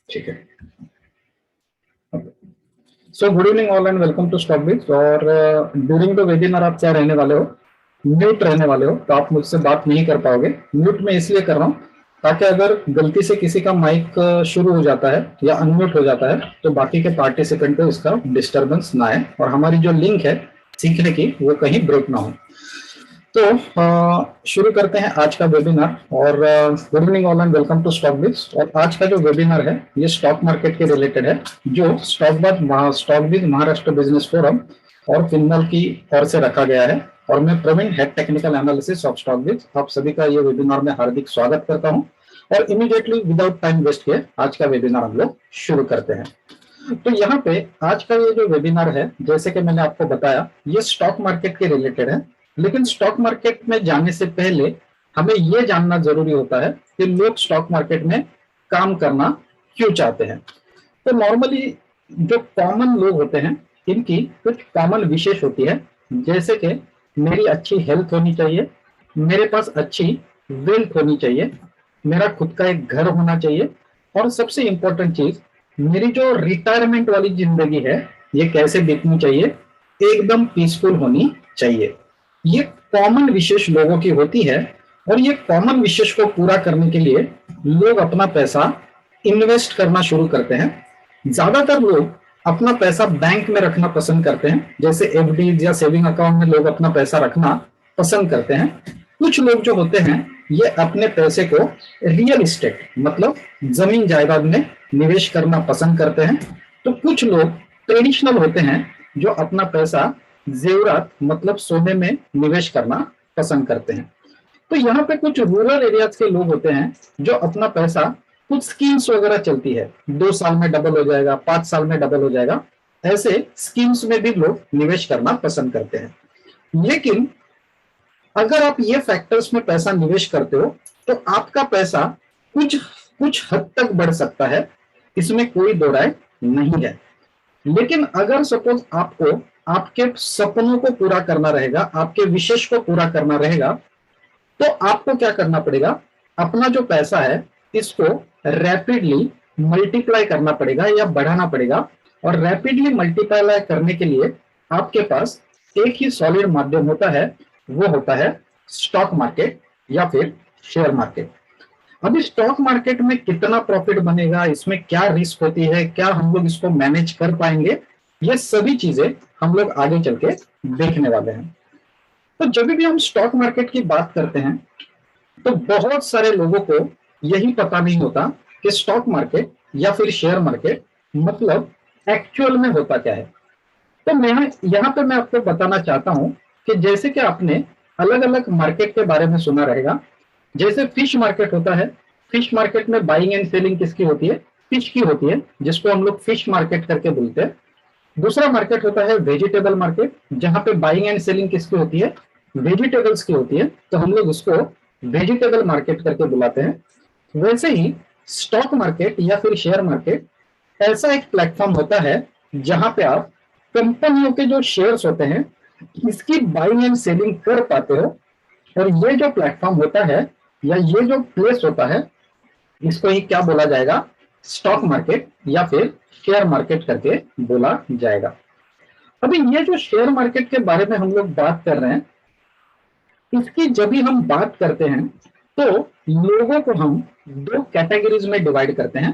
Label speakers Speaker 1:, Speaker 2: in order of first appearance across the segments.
Speaker 1: ठीक है। So good evening all and welcome to Stockbiz. और ड्यूरिंग द वेबिनार आप क्या रहने वाले हो, म्यूट रहने वाले हो। तो आप मुझसे बात नहीं कर पाओगे। म्यूट में इसलिए कर रहा हूँ ताकि अगर गलती से किसी का माइक शुरू हो जाता है या अनम्यूट हो जाता है तो बाकी के पार्टिसिपेंट को इसका डिस्टरबेंस ना आए और हमारी जो लिंक है सीखने की वो कहीं ब्रेक ना हो। तो शुरू करते हैं आज का वेबिनार। और good evening all and welcome to Stockbiz. और आज का जो वेबिनार है ये स्टॉक मार्केट के रिलेटेड है, जो स्टॉकबिज महाराष्ट्र बिजनेस फोरम और फिनमॉल की ओर से रखा गया है। और मैं Praveen, head technical analysis of Stockbiz, आप सभी का ये वेबिनार में हार्दिक स्वागत करता हूं। और इमीडिएटली विदाउट टाइम वेस्ट किए आज का वेबिनार हम लोग शुरू करते हैं। तो यहाँ पे आज का ये जो वेबिनार है, जैसे कि मैंने आपको बताया, ये स्टॉक मार्केट के रिलेटेड है। लेकिन स्टॉक मार्केट में जाने से पहले हमें ये जानना जरूरी होता है कि लोग स्टॉक मार्केट में काम करना क्यों चाहते हैं। तो नॉर्मली जो कॉमन लोग होते हैं इनकी कुछ कॉमन विशेष होती है, जैसे कि मेरी अच्छी हेल्थ होनी चाहिए, मेरे पास अच्छी वेल्थ होनी चाहिए, मेरा खुद का एक घर होना चाहिए, और सबसे इंपॉर्टेंट चीज, मेरी जो रिटायरमेंट वाली जिंदगी है ये कैसे बीतनी चाहिए, एकदम पीसफुल होनी चाहिए। ये कॉमन विशेष लोगों की होती है। और ये कॉमन विशेष को पूरा करने के लिए लोग अपना पैसा इन्वेस्ट करना शुरू करते हैं। ज्यादातर लोग अपना पैसा बैंक में रखना पसंद करते हैं, जैसे एफडी या सेविंग अकाउंट में लोग अपना पैसा रखना पसंद करते हैं। कुछ लोग जो होते हैं ये अपने पैसे को रियल इस्टेट मतलब जमीन जायदाद में निवेश करना पसंद करते हैं। तो कुछ लोग ट्रेडिशनल होते हैं जो अपना पैसा जेवरात मतलब सोने में निवेश करना पसंद करते हैं। तो यहाँ पे कुछ रूरल एरियाज के लोग होते हैं जो अपना पैसा, कुछ स्कीम्स वगैरह चलती है, 2 साल में डबल हो जाएगा, 5 साल में डबल हो जाएगा, ऐसे स्कीम्स में भी लोग निवेश करना पसंद करते हैं। लेकिन अगर आप ये फैक्टर्स में पैसा निवेश करते हो तो आपका पैसा कुछ कुछ हद तक बढ़ सकता है, इसमें कोई दो राय नहीं है। लेकिन अगर सपोज आपको आपके सपनों को पूरा करना रहेगा, आपके विशेष को पूरा करना रहेगा, तो आपको क्या करना पड़ेगा, अपना जो पैसा है इसको रैपिडली मल्टीप्लाई करना पड़ेगा या बढ़ाना पड़ेगा। और रैपिडली मल्टीप्लाई करने के लिए आपके पास एक ही सॉलिड माध्यम होता है, वो होता है स्टॉक मार्केट या फिर शेयर मार्केट। अभी स्टॉक मार्केट में कितना प्रॉफिट बनेगा, इसमें क्या रिस्क होती है, क्या हम लोग इसको मैनेज कर पाएंगे, ये सभी चीजें हम लोग आगे चल के देखने वाले हैं। तो जब भी हम स्टॉक मार्केट की बात करते हैं तो बहुत सारे लोगों को यही पता नहीं होता कि स्टॉक मार्केट या फिर शेयर मार्केट मतलब एक्चुअल में होता क्या है। तो मैं यहाँ पे मैं आपको बताना चाहता हूँ कि जैसे कि आपने अलग अलग मार्केट के बारे में सुना रहेगा, जैसे फिश मार्केट होता है। फिश मार्केट में बाइंग एंड सेलिंग किसकी होती है, फिश की होती है, जिसको हम लोग फिश मार्केट करके बोलते हैं। दूसरा मार्केट होता है वेजिटेबल मार्केट, जहां पे बाइंग एंड सेलिंग किसकी होती है, वेजिटेबल्स की होती है, तो हम लोग उसको वेजिटेबल मार्केट करके बुलाते हैं। वैसे ही स्टॉक मार्केट या फिर शेयर मार्केट ऐसा एक प्लेटफॉर्म होता है जहां पे आप कंपनियों के जो शेयर्स होते हैं इसकी बाइंग एंड सेलिंग कर पाते हो। और ये जो प्लेटफॉर्म होता है या ये जो प्लेस होता है इसको ही क्या बोला जाएगा, स्टॉक मार्केट या फिर शेयर मार्केट करके बोला जाएगा। अभी ये जो शेयर मार्केट के बारे में हम लोग बात कर रहे हैं, इसकी जब भी हम बात करते हैं तो लोगों को हम दो कैटेगरीज में डिवाइड करते हैं।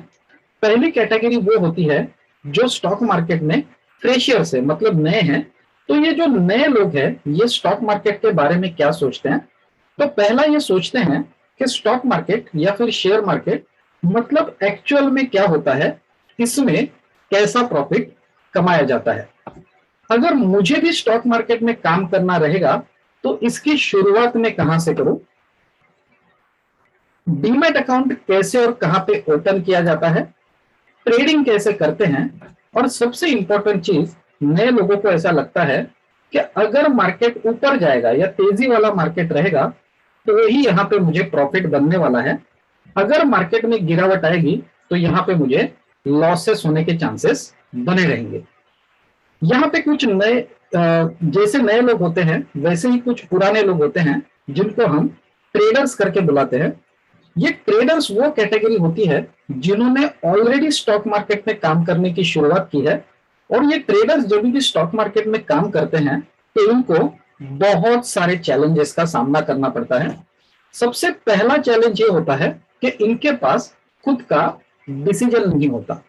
Speaker 1: पहली कैटेगरी वो होती है जो स्टॉक मार्केट में फ्रेशियर्स है, मतलब नए हैं। तो ये जो नए लोग हैं ये स्टॉक मार्केट के बारे में क्या सोचते हैं, तो पहला ये सोचते हैं कि स्टॉक मार्केट या फिर शेयर मार्केट मतलब एक्चुअल में क्या होता है, इसमें कैसा प्रॉफिट कमाया जाता है। अगर मुझे भी स्टॉक मार्केट में काम करना रहेगा तो इसकी शुरुआत में कहां से करूं, डीमैट अकाउंट कैसे और कहां पे ओपन किया जाता है, ट्रेडिंग कैसे करते हैं, और सबसे इंपॉर्टेंट चीज, नए लोगों को ऐसा लगता है कि अगर मार्केट ऊपर जाएगा या तेजी वाला मार्केट रहेगा तो वही यहाँ पे मुझे प्रॉफिट बनने वाला है। अगर मार्केट में गिरावट आएगी तो यहाँ पे मुझे लॉसेस होने के चांसेस बने रहेंगे। यहाँ पे कुछ नए जैसे नए लोग होते हैं वैसे ही कुछ पुराने लोग होते हैं जिनको हम ट्रेडर्स करके बुलाते हैं। ये ट्रेडर्स वो कैटेगरी होती है जिन्होंने ऑलरेडी स्टॉक मार्केट में काम करने की शुरुआत की है। और ये ट्रेडर्स जब भी स्टॉक मार्केट में काम करते हैं तो इनको बहुत सारे चैलेंजेस का सामना करना पड़ता है। सबसे पहला चैलेंज ये होता है कि इनके पास खुद का डिसीजन नहीं होता।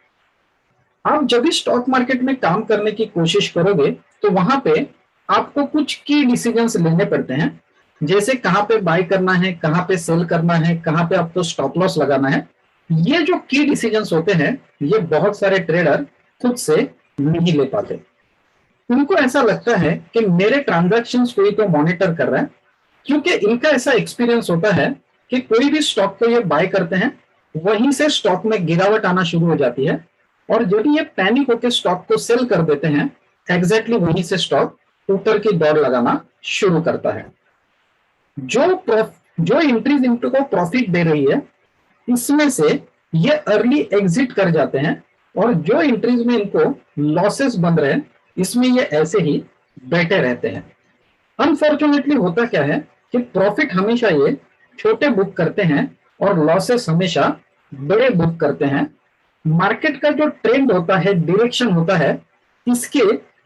Speaker 1: आप जब भी स्टॉक मार्केट में काम करने की कोशिश करोगे तो वहां पे आपको कुछ की डिसीजंस लेने पड़ते हैं, जैसे कहां पे बाय करना है, कहां पे सेल करना है, कहां पे आपको स्टॉप लॉस लगाना है। ये जो की डिसीजंस होते हैं ये बहुत सारे ट्रेडर खुद से नहीं ले पाते। उनको ऐसा लगता है कि मेरे ट्रांजैक्शंस कोई तो मॉनिटर कर रहा है, क्योंकि इनका ऐसा एक्सपीरियंस होता है कि कोई भी स्टॉक को ये बाय करते हैं वहीं से स्टॉक में गिरावट आना शुरू हो जाती है, और जब ये पैनिक होकर स्टॉक को सेल कर देते हैं एग्जैक्टली वहीं से स्टॉक ऊपर की दौड़ लगाना शुरू करता है। जो एंट्रीज इनको प्रॉफिट दे रही है इसमें से ये अर्ली एग्जिट कर जाते हैं, और जो एंट्रीज में इनको लॉसेस बन रहे हैं इसमें ये ऐसे ही बैठे रहते हैं। अनफॉर्चुनेटली होता क्या है कि प्रॉफिट हमेशा ये छोटे बुक करते हैं और लॉसेस हमेशा बड़े बुक करते हैं। मार्केट का जो ट्रेंड होता है, डायरेक्शन होता है, इसके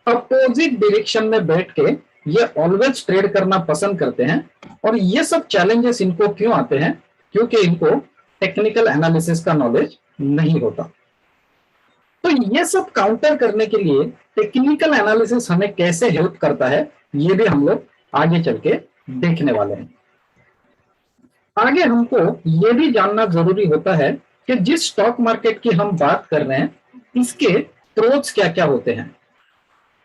Speaker 1: अपोजिट डायरेक्शन में बैठ के ये ऑलवेज ट्रेड करना पसंद करते हैं। और ये सब चैलेंजेस इनको क्यों आते हैं? क्योंकि इनको टेक्निकल एनालिसिस का नॉलेज नहीं होता। तो ये सब काउंटर करने के लिए टेक्निकल एनालिसिस हमें कैसे हेल्प करता है ये भी हम लोग आगे चल के देखने वाले हैं। आगे हमको ये भी जानना जरूरी होता है कि जिस स्टॉक मार्केट की हम बात कर रहे हैं इसके प्रोज क्या क्या होते हैं।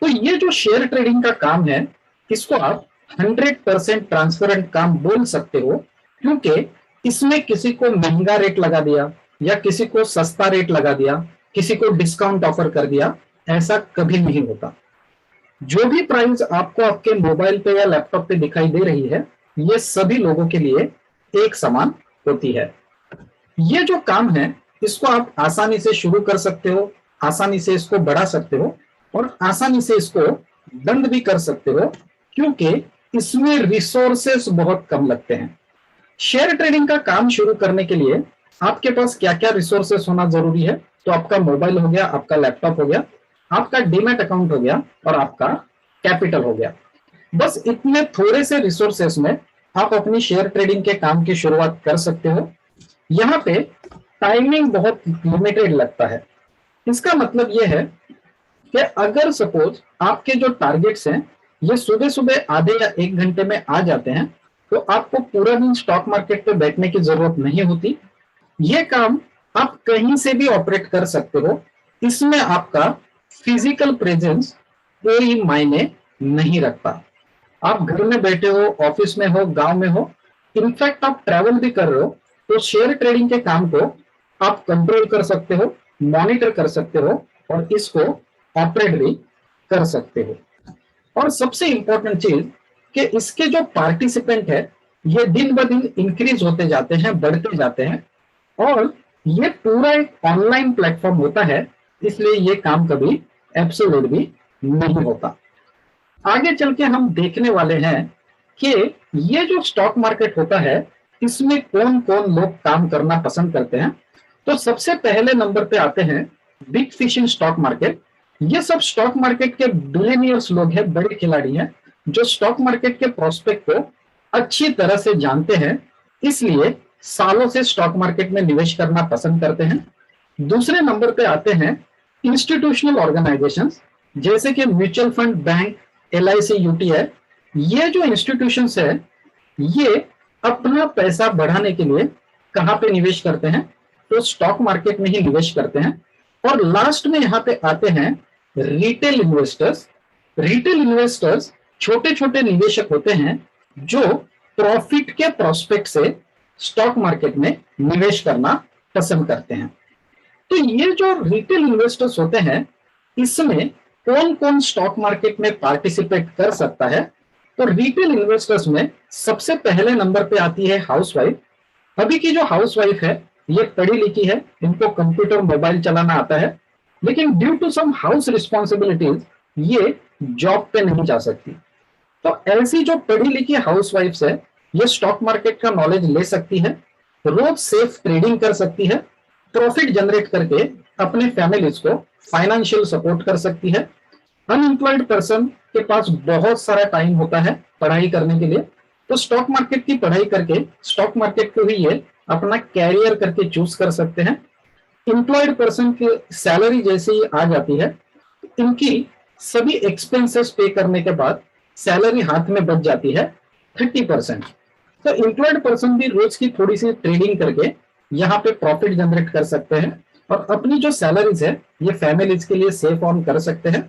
Speaker 1: तो ये जो शेयर ट्रेडिंग का काम है इसको आप 100% ट्रांसपेरेंट काम बोल सकते हो, क्योंकि इसमें किसी को महंगा रेट लगा दिया या किसी को सस्ता रेट लगा दिया, किसी को डिस्काउंट ऑफर कर दिया, ऐसा कभी नहीं होता। जो भी प्राइस आपको आपके मोबाइल पे या लैपटॉप पे दिखाई दे रही है ये सभी लोगों के लिए एक समान होती है। ये जो काम है इसको आप आसानी से शुरू कर सकते हो, आसानी से इसको बढ़ा सकते हो और आसानी से इसको बंद भी कर सकते हो, क्योंकि इसमें रिसोर्सेस बहुत कम लगते हैं। शेयर ट्रेडिंग का काम शुरू करने के लिए आपके पास क्या क्या रिसोर्सेस होना जरूरी है? तो आपका मोबाइल हो गया, आपका लैपटॉप हो गया, आपका डीमैट अकाउंट हो गया और आपका कैपिटल हो गया। बस इतने थोड़े से रिसोर्सेस में आप अपनी शेयर ट्रेडिंग के काम की शुरुआत कर सकते हो। यहाँ पे टाइमिंग बहुत लिमिटेड लगता है। इसका मतलब यह है कि अगर सपोज आपके जो टारगेट्स हैं ये सुबह सुबह आधे या 1 घंटे में आ जाते हैं तो आपको पूरा दिन स्टॉक मार्केट पे बैठने की जरूरत नहीं होती। ये काम आप कहीं से भी ऑपरेट कर सकते हो। इसमें आपका फिजिकल प्रेजेंस कोई मायने नहीं रखता। आप घर में बैठे हो, ऑफिस में हो, गांव में हो, इनफैक्ट आप ट्रैवल भी कर रहे हो तो शेयर ट्रेडिंग के काम को आप कंट्रोल कर सकते हो, मॉनिटर कर सकते हो और इसको ऑपरेट भी कर सकते हो। और सबसे इंपॉर्टेंट चीज कि इसके जो पार्टिसिपेंट है ये दिन ब दिन इंक्रीज होते जाते हैं, बढ़ते जाते हैं, और ये पूरा एक ऑनलाइन प्लेटफॉर्म होता है, इसलिए ये काम कभी एब्सोल्यूट भी नहीं होता। आगे चल के हम देखने वाले हैं कि ये जो स्टॉक मार्केट होता है इसमें कौन कौन लोग काम करना पसंद करते हैं। तो सबसे पहले नंबर पे आते हैं big fish in stock market. ये सब स्टॉक मार्केट के बिलियनियर्स लोग हैं, बड़े खिलाड़ी हैं जो स्टॉक मार्केट के प्रोस्पेक्ट को अच्छी तरह से जानते हैं, इसलिए सालों से स्टॉक मार्केट में निवेश करना पसंद करते हैं। दूसरे नंबर पे आते हैं इंस्टीट्यूशनल ऑर्गेनाइजेशंस, जैसे कि mutual fund, bank, LIC, UTI। ये जो इंस्टीट्यूशंस है ये अपना पैसा बढ़ाने के लिए कहां पे निवेश करते हैं? तो स्टॉक मार्केट में ही निवेश करते हैं। और लास्ट में यहां पे आते हैं रिटेल इन्वेस्टर्स। रिटेल इन्वेस्टर्स छोटे छोटे निवेशक होते हैं जो प्रॉफिट के प्रोस्पेक्ट से स्टॉक मार्केट में निवेश करना पसंद करते हैं। तो ये जो रिटेल इन्वेस्टर्स होते हैं इसमें कौन कौन स्टॉक मार्केट में पार्टिसिपेट कर सकता है? तो रिटेल इन्वेस्टर्स में सबसे पहले नंबर पे आती है हाउसवाइफ। अभी की जो हाउसवाइफ है ये पढ़ी लिखी है, इनको कंप्यूटर, मोबाइल चलाना आता है, लेकिन due to some house responsibilities ये जॉब पे नहीं जा सकती। तो ऐसी जो पढ़ी लिखी हाउसवाइफ्स है ये स्टॉक मार्केट का नॉलेज ले सकती है। रोज सेफ ट्रेडिंग कर सकती है, प्रॉफिट जनरेट करके अपने फैमिलीज को फाइनेंशियल सपोर्ट कर सकती है। अनएम्प्लॉयड पर्सन के पास बहुत सारा टाइम होता है पढ़ाई करने के लिए, तो स्टॉक मार्केट की पढ़ाई करके स्टॉक मार्केट को ही ये अपना कैरियर करके चूज कर सकते हैं। एम्प्लॉयड पर्सन की सैलरी जैसे ही आ जाती है, इनकी सभी एक्सपेंसेस पे करने के बाद सैलरी हाथ में बच जाती है 30%। तो एम्प्लॉयड पर्सन भी रोज की थोड़ी सी ट्रेडिंग करके यहाँ पे प्रॉफिट जनरेट कर सकते हैं और अपनी जो सैलरीज है ये फैमिलीज के लिए सेफ ऑन कर सकते हैं।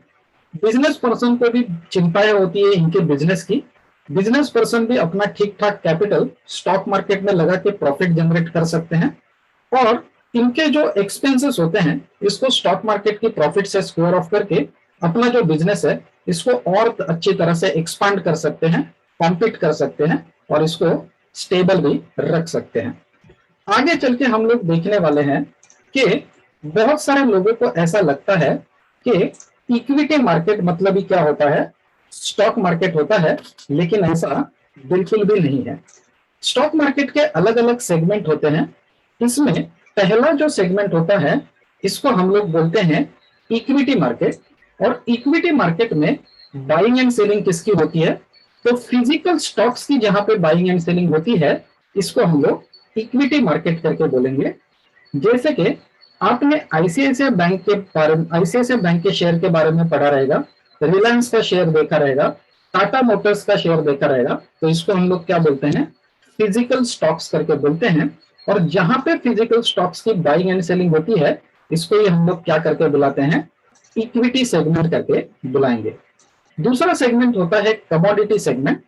Speaker 1: बिजनेस पर्सन को भी चिंताएं होती है इनके बिजनेस की। बिजनेस पर्सन भी अपना ठीक ठाक कैपिटल स्टॉक मार्केट में लगा के प्रॉफिट जनरेट कर सकते हैं और इनके जो एक्सपेंसेस होते हैं इसको स्टॉक मार्केट की प्रॉफिट से स्क्वायर ऑफ करके अपना जो बिजनेस है इसको और अच्छी तरह से एक्सपांड कर सकते हैं, कॉम्पीट कर सकते हैं और इसको स्टेबल भी रख सकते हैं। आगे चल के हम लोग देखने वाले हैं कि बहुत सारे लोगों को ऐसा लगता है कि इक्विटी मार्केट मतलब ही क्या होता है, स्टॉक मार्केट होता है, लेकिन ऐसा बिल्कुल भी नहीं है। स्टॉक मार्केट के अलग अलग सेगमेंट होते हैं। इसमें पहला जो सेगमेंट होता है इसको हम लोग बोलते हैं इक्विटी मार्केट। और इक्विटी मार्केट में बाइंग एंड सेलिंग किसकी होती है, तो फिजिकल स्टॉक्स की जहां पे बाइंग एंड सेलिंग होती है इसको हम लोग इक्विटी मार्केट करके बोलेंगे। जैसे कि आपने आईसीआईसीआई बैंक के बारे में, आईसीआईसीआई बैंक के शेयर के बारे में पढ़ा रहेगा, रिलायंस का शेयर देखा रहेगा, टाटा मोटर्स का शेयर देखा रहेगा, तो इसको हम लोग क्या बोलते हैं, फिजिकल स्टॉक्स करके बोलते हैं। और जहां पे फिजिकल स्टॉक्स की बाइंग एंड सेलिंग होती है इसको ही हम लोग क्या करके बुलाते हैं, इक्विटी सेगमेंट करके बुलाएंगे। दूसरा सेगमेंट होता है कमोडिटी सेगमेंट।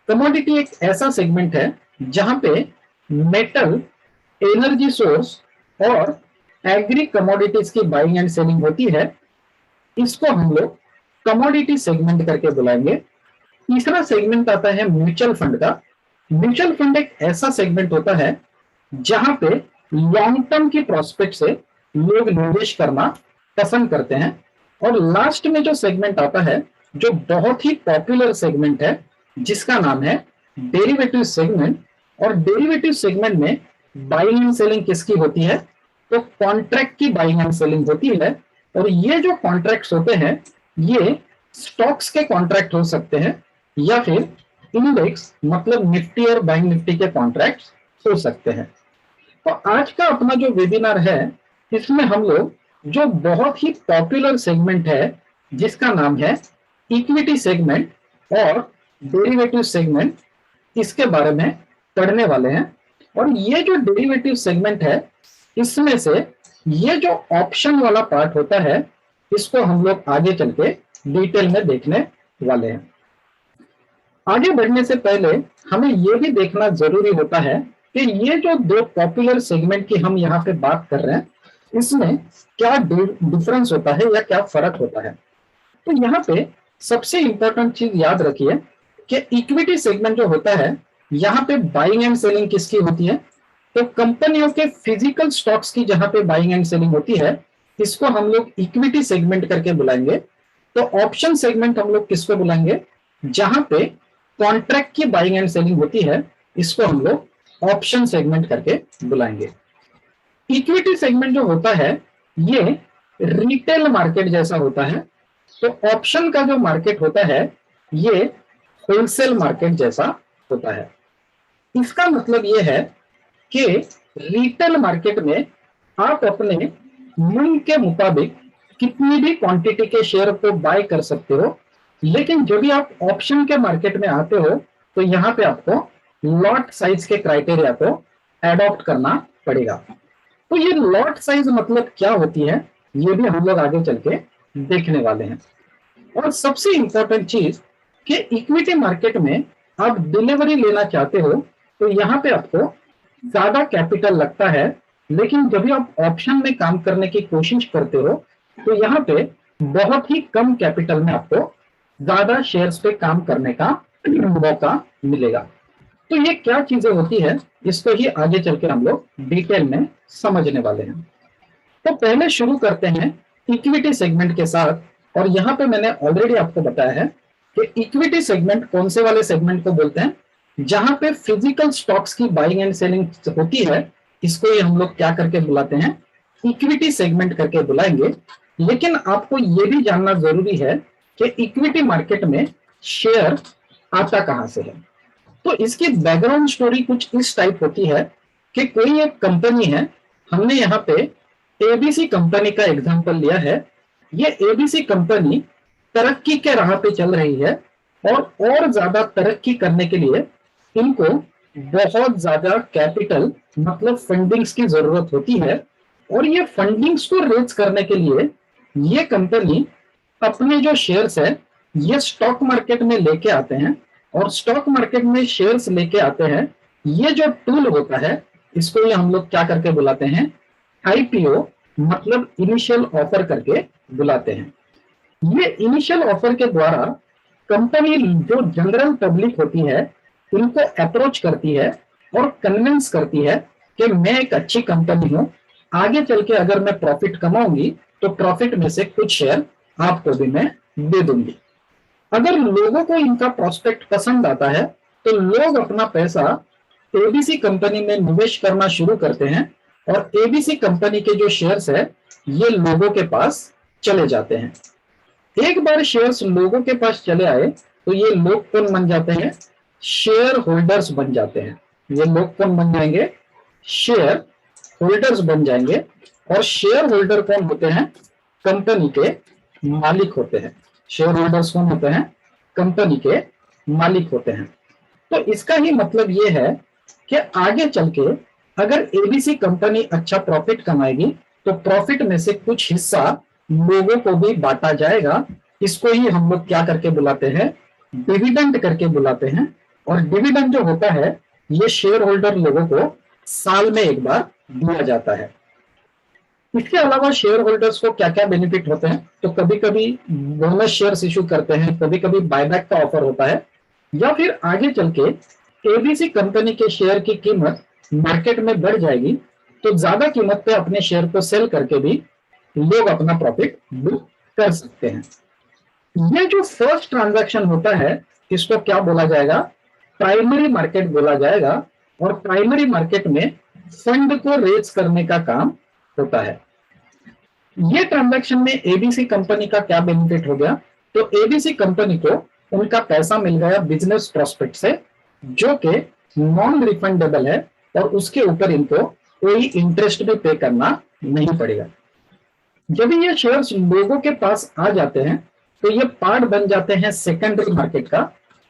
Speaker 1: कमोडिटी एक ऐसा सेगमेंट है जहां पे मेटल, एनर्जी सोर्स और एग्री कमोडिटीज की बाइंग एंड सेलिंग होती है, इसको हम लोग कमोडिटी सेगमेंट करके बुलाएंगे। तीसरा सेगमेंट आता है म्यूचुअल फंड का। म्यूचुअल फंड एक ऐसा सेगमेंट होता है जहां पे लॉन्ग टर्म की प्रोस्पेक्ट से लोग निवेश करना पसंद करते हैं। और लास्ट में जो सेगमेंट आता है जो बहुत ही पॉपुलर सेगमेंट है जिसका नाम है डेरिवेटिव सेगमेंट। और डेरिवेटिव सेगमेंट में बाइंग एंड सेलिंग किसकी होती है, तो कॉन्ट्रैक्ट की बाइंग एंड सेलिंग होती है। और ये जो कॉन्ट्रैक्ट्स होते हैं ये स्टॉक्स के कॉन्ट्रैक्ट हो सकते हैं या फिर इंडेक्स मतलब निफ्टी और बैंक निफ्टी के कॉन्ट्रैक्ट्स हो सकते हैं। तो आज का अपना जो वेबिनार है इसमें हम लोग जो बहुत ही पॉपुलर सेगमेंट है जिसका नाम है इक्विटी सेगमेंट और डेरिवेटिव सेगमेंट, इसके बारे में पढ़ने वाले हैं। और ये जो डेरिवेटिव सेगमेंट है इसमें से ये जो ऑप्शन वाला पार्ट होता है इसको हम लोग आगे चल के डिटेल में देखने वाले हैं। आगे बढ़ने से पहले हमें यह भी देखना जरूरी होता है कि ये जो दो पॉपुलर सेगमेंट की हम यहाँ पे बात कर रहे हैं इसमें क्या डिफरेंस होता है या क्या फर्क होता है। तो यहाँ पे सबसे इंपॉर्टेंट चीज याद रखिए कि इक्विटी सेगमेंट जो होता है यहाँ पे बाइंग एंड सेलिंग किसकी होती है, तो कंपनियों के फिजिकल स्टॉक्स की जहां पे बाइंग एंड सेलिंग होती है इसको हम लोग इक्विटी सेगमेंट करके बुलाएंगे। तो ऑप्शन सेगमेंट हम लोग किसको बुलाएंगे, जहां पे कॉन्ट्रैक्ट की बाइंग एंड सेलिंग होती है इसको हम लोग ऑप्शन सेगमेंट करके बुलाएंगे। इक्विटी सेगमेंट जो होता है ये रिटेल मार्केट जैसा होता है, तो ऑप्शन का जो मार्केट होता है ये होलसेल मार्केट जैसा होता है। इसका मतलब ये है कि रिटेल मार्केट में आप अपने मन के मुताबिक कितनी भी क्वांटिटी के शेयर को बाय कर सकते हो, लेकिन जब भी आप ऑप्शन के मार्केट में आते हो तो यहाँ पे आपको लॉट साइज के क्राइटेरिया को एडॉप्ट करना पड़ेगा। तो ये लॉट साइज मतलब क्या होती है ये भी हम लोग आगे चल के देखने वाले हैं। और सबसे इंपॉर्टेंट चीज कि इक्विटी मार्केट में आप डिलीवरी लेना चाहते हो तो यहाँ पे आपको ज्यादा कैपिटल लगता है, लेकिन जब भी आप ऑप्शन में काम करने की कोशिश करते हो तो यहाँ पे बहुत ही कम कैपिटल में आपको ज्यादा शेयर्स पे काम करने का मौका मिलेगा। तो ये क्या चीजें होती है इसको ही आगे चल के हम लोग डिटेल में समझने वाले हैं। तो पहले शुरू करते हैं इक्विटी सेगमेंट के साथ। और यहाँ पे मैंने ऑलरेडी आपको बताया है कि इक्विटी सेगमेंट कौन से वाले सेगमेंट को बोलते हैं, जहां पे फिजिकल स्टॉक्स की बाइंग एंड सेलिंग होती है इसको ही हम लोग क्या करके बुलाते हैं, इक्विटी सेगमेंट करके बुलाएंगे। लेकिन आपको ये भी जानना जरूरी है कि इक्विटी मार्केट में शेयर आता कहां से है। तो इसकी बैकग्राउंड स्टोरी कुछ इस टाइप होती है कि कोई एक कंपनी है, हमने यहाँ पे एबीसी कंपनी का एग्जांपल लिया है। ये एबीसी कंपनी तरक्की के राह पे चल रही है और ज्यादा तरक्की करने के लिए इनको बहुत ज्यादा कैपिटल मतलब फंडिंग्स की जरूरत होती है। और ये फंडिंग्स को रेज करने के लिए ये कंपनी अपने जो शेयर्स है ये स्टॉक मार्केट में लेके आते हैं। और स्टॉक मार्केट में शेयर्स लेके आते हैं, ये जो टूल होता है इसको ये हम लोग क्या करके बुलाते हैं, आईपीओ मतलब इनिशियल ऑफर करके बुलाते हैं। ये इनिशियल ऑफर के द्वारा कंपनी जो जनरल पब्लिक होती है उनको अप्रोच करती है और कन्विंस करती है कि मैं एक अच्छी कंपनी हूं, आगे चल के अगर मैं प्रॉफिट कमाऊंगी तो प्रॉफिट में से कुछ शेयर आपको भी मैं दे दूंगी। अगर लोगों को इनका प्रोस्पेक्ट पसंद आता है तो लोग अपना पैसा एबीसी कंपनी में निवेश करना शुरू करते हैं और एबीसी कंपनी के जो शेयर्स है ये लोगों के पास चले जाते हैं। एक बार शेयर्स लोगों के पास चले आए तो ये लोग कौन बन जाते हैं, शेयर होल्डर्स बन जाते हैं। ये लोग कौन बन जाएंगे, शेयर होल्डर्स बन जाएंगे। और शेयर होल्डर कौन होते हैं, कंपनी के मालिक होते हैं। शेयर होल्डर्स कौन होते हैं, कंपनी के मालिक होते हैं। तो इसका ही मतलब ये है कि आगे चल के अगर एबीसी कंपनी अच्छा प्रॉफिट कमाएगी तो प्रॉफिट में से कुछ हिस्सा लोगों को भी बांटा जाएगा। इसको ही हम लोग क्या करके बुलाते हैं, डिविडेंड करके बुलाते हैं। और डिविडेंड जो होता है ये शेयर होल्डर लोगों को साल में एक बार दिया जाता है। इसके अलावा शेयर होल्डर्स को क्या क्या बेनिफिट होते हैं, तो कभी कभी बोनस शेयर्स इशू करते हैं, कभी कभी बायबैक का ऑफर होता है, या फिर आगे चल के एबीसी कंपनी के शेयर की कीमत मार्केट में बढ़ जाएगी तो ज्यादा कीमत पे अपने शेयर को सेल करके भी लोग अपना प्रॉफिट बुक कर सकते हैं। ये जो फर्स्ट ट्रांजैक्शन होता है इसको क्या बोला जाएगा, प्राइमरी मार्केट बोला जाएगा। और प्राइमरी मार्केट में फंड को रेज करने का काम होता है। ये ट्रांजैक्शन में एबीसी कंपनी का क्या बेनिफिट हो गया, तो एबीसी कंपनी को उनका पैसा मिल गया बिजनेस प्रोस्पेक्ट से जो कि नॉन रिफंडेबल है और उसके ऊपर इनको कोई इंटरेस्ट भी पे करना नहीं पड़ेगा। जब ये शेयर्स लोगों के पास आ जाते हैं तो ये पार्ट बन जाते हैं सेकेंडरी मार्केट का।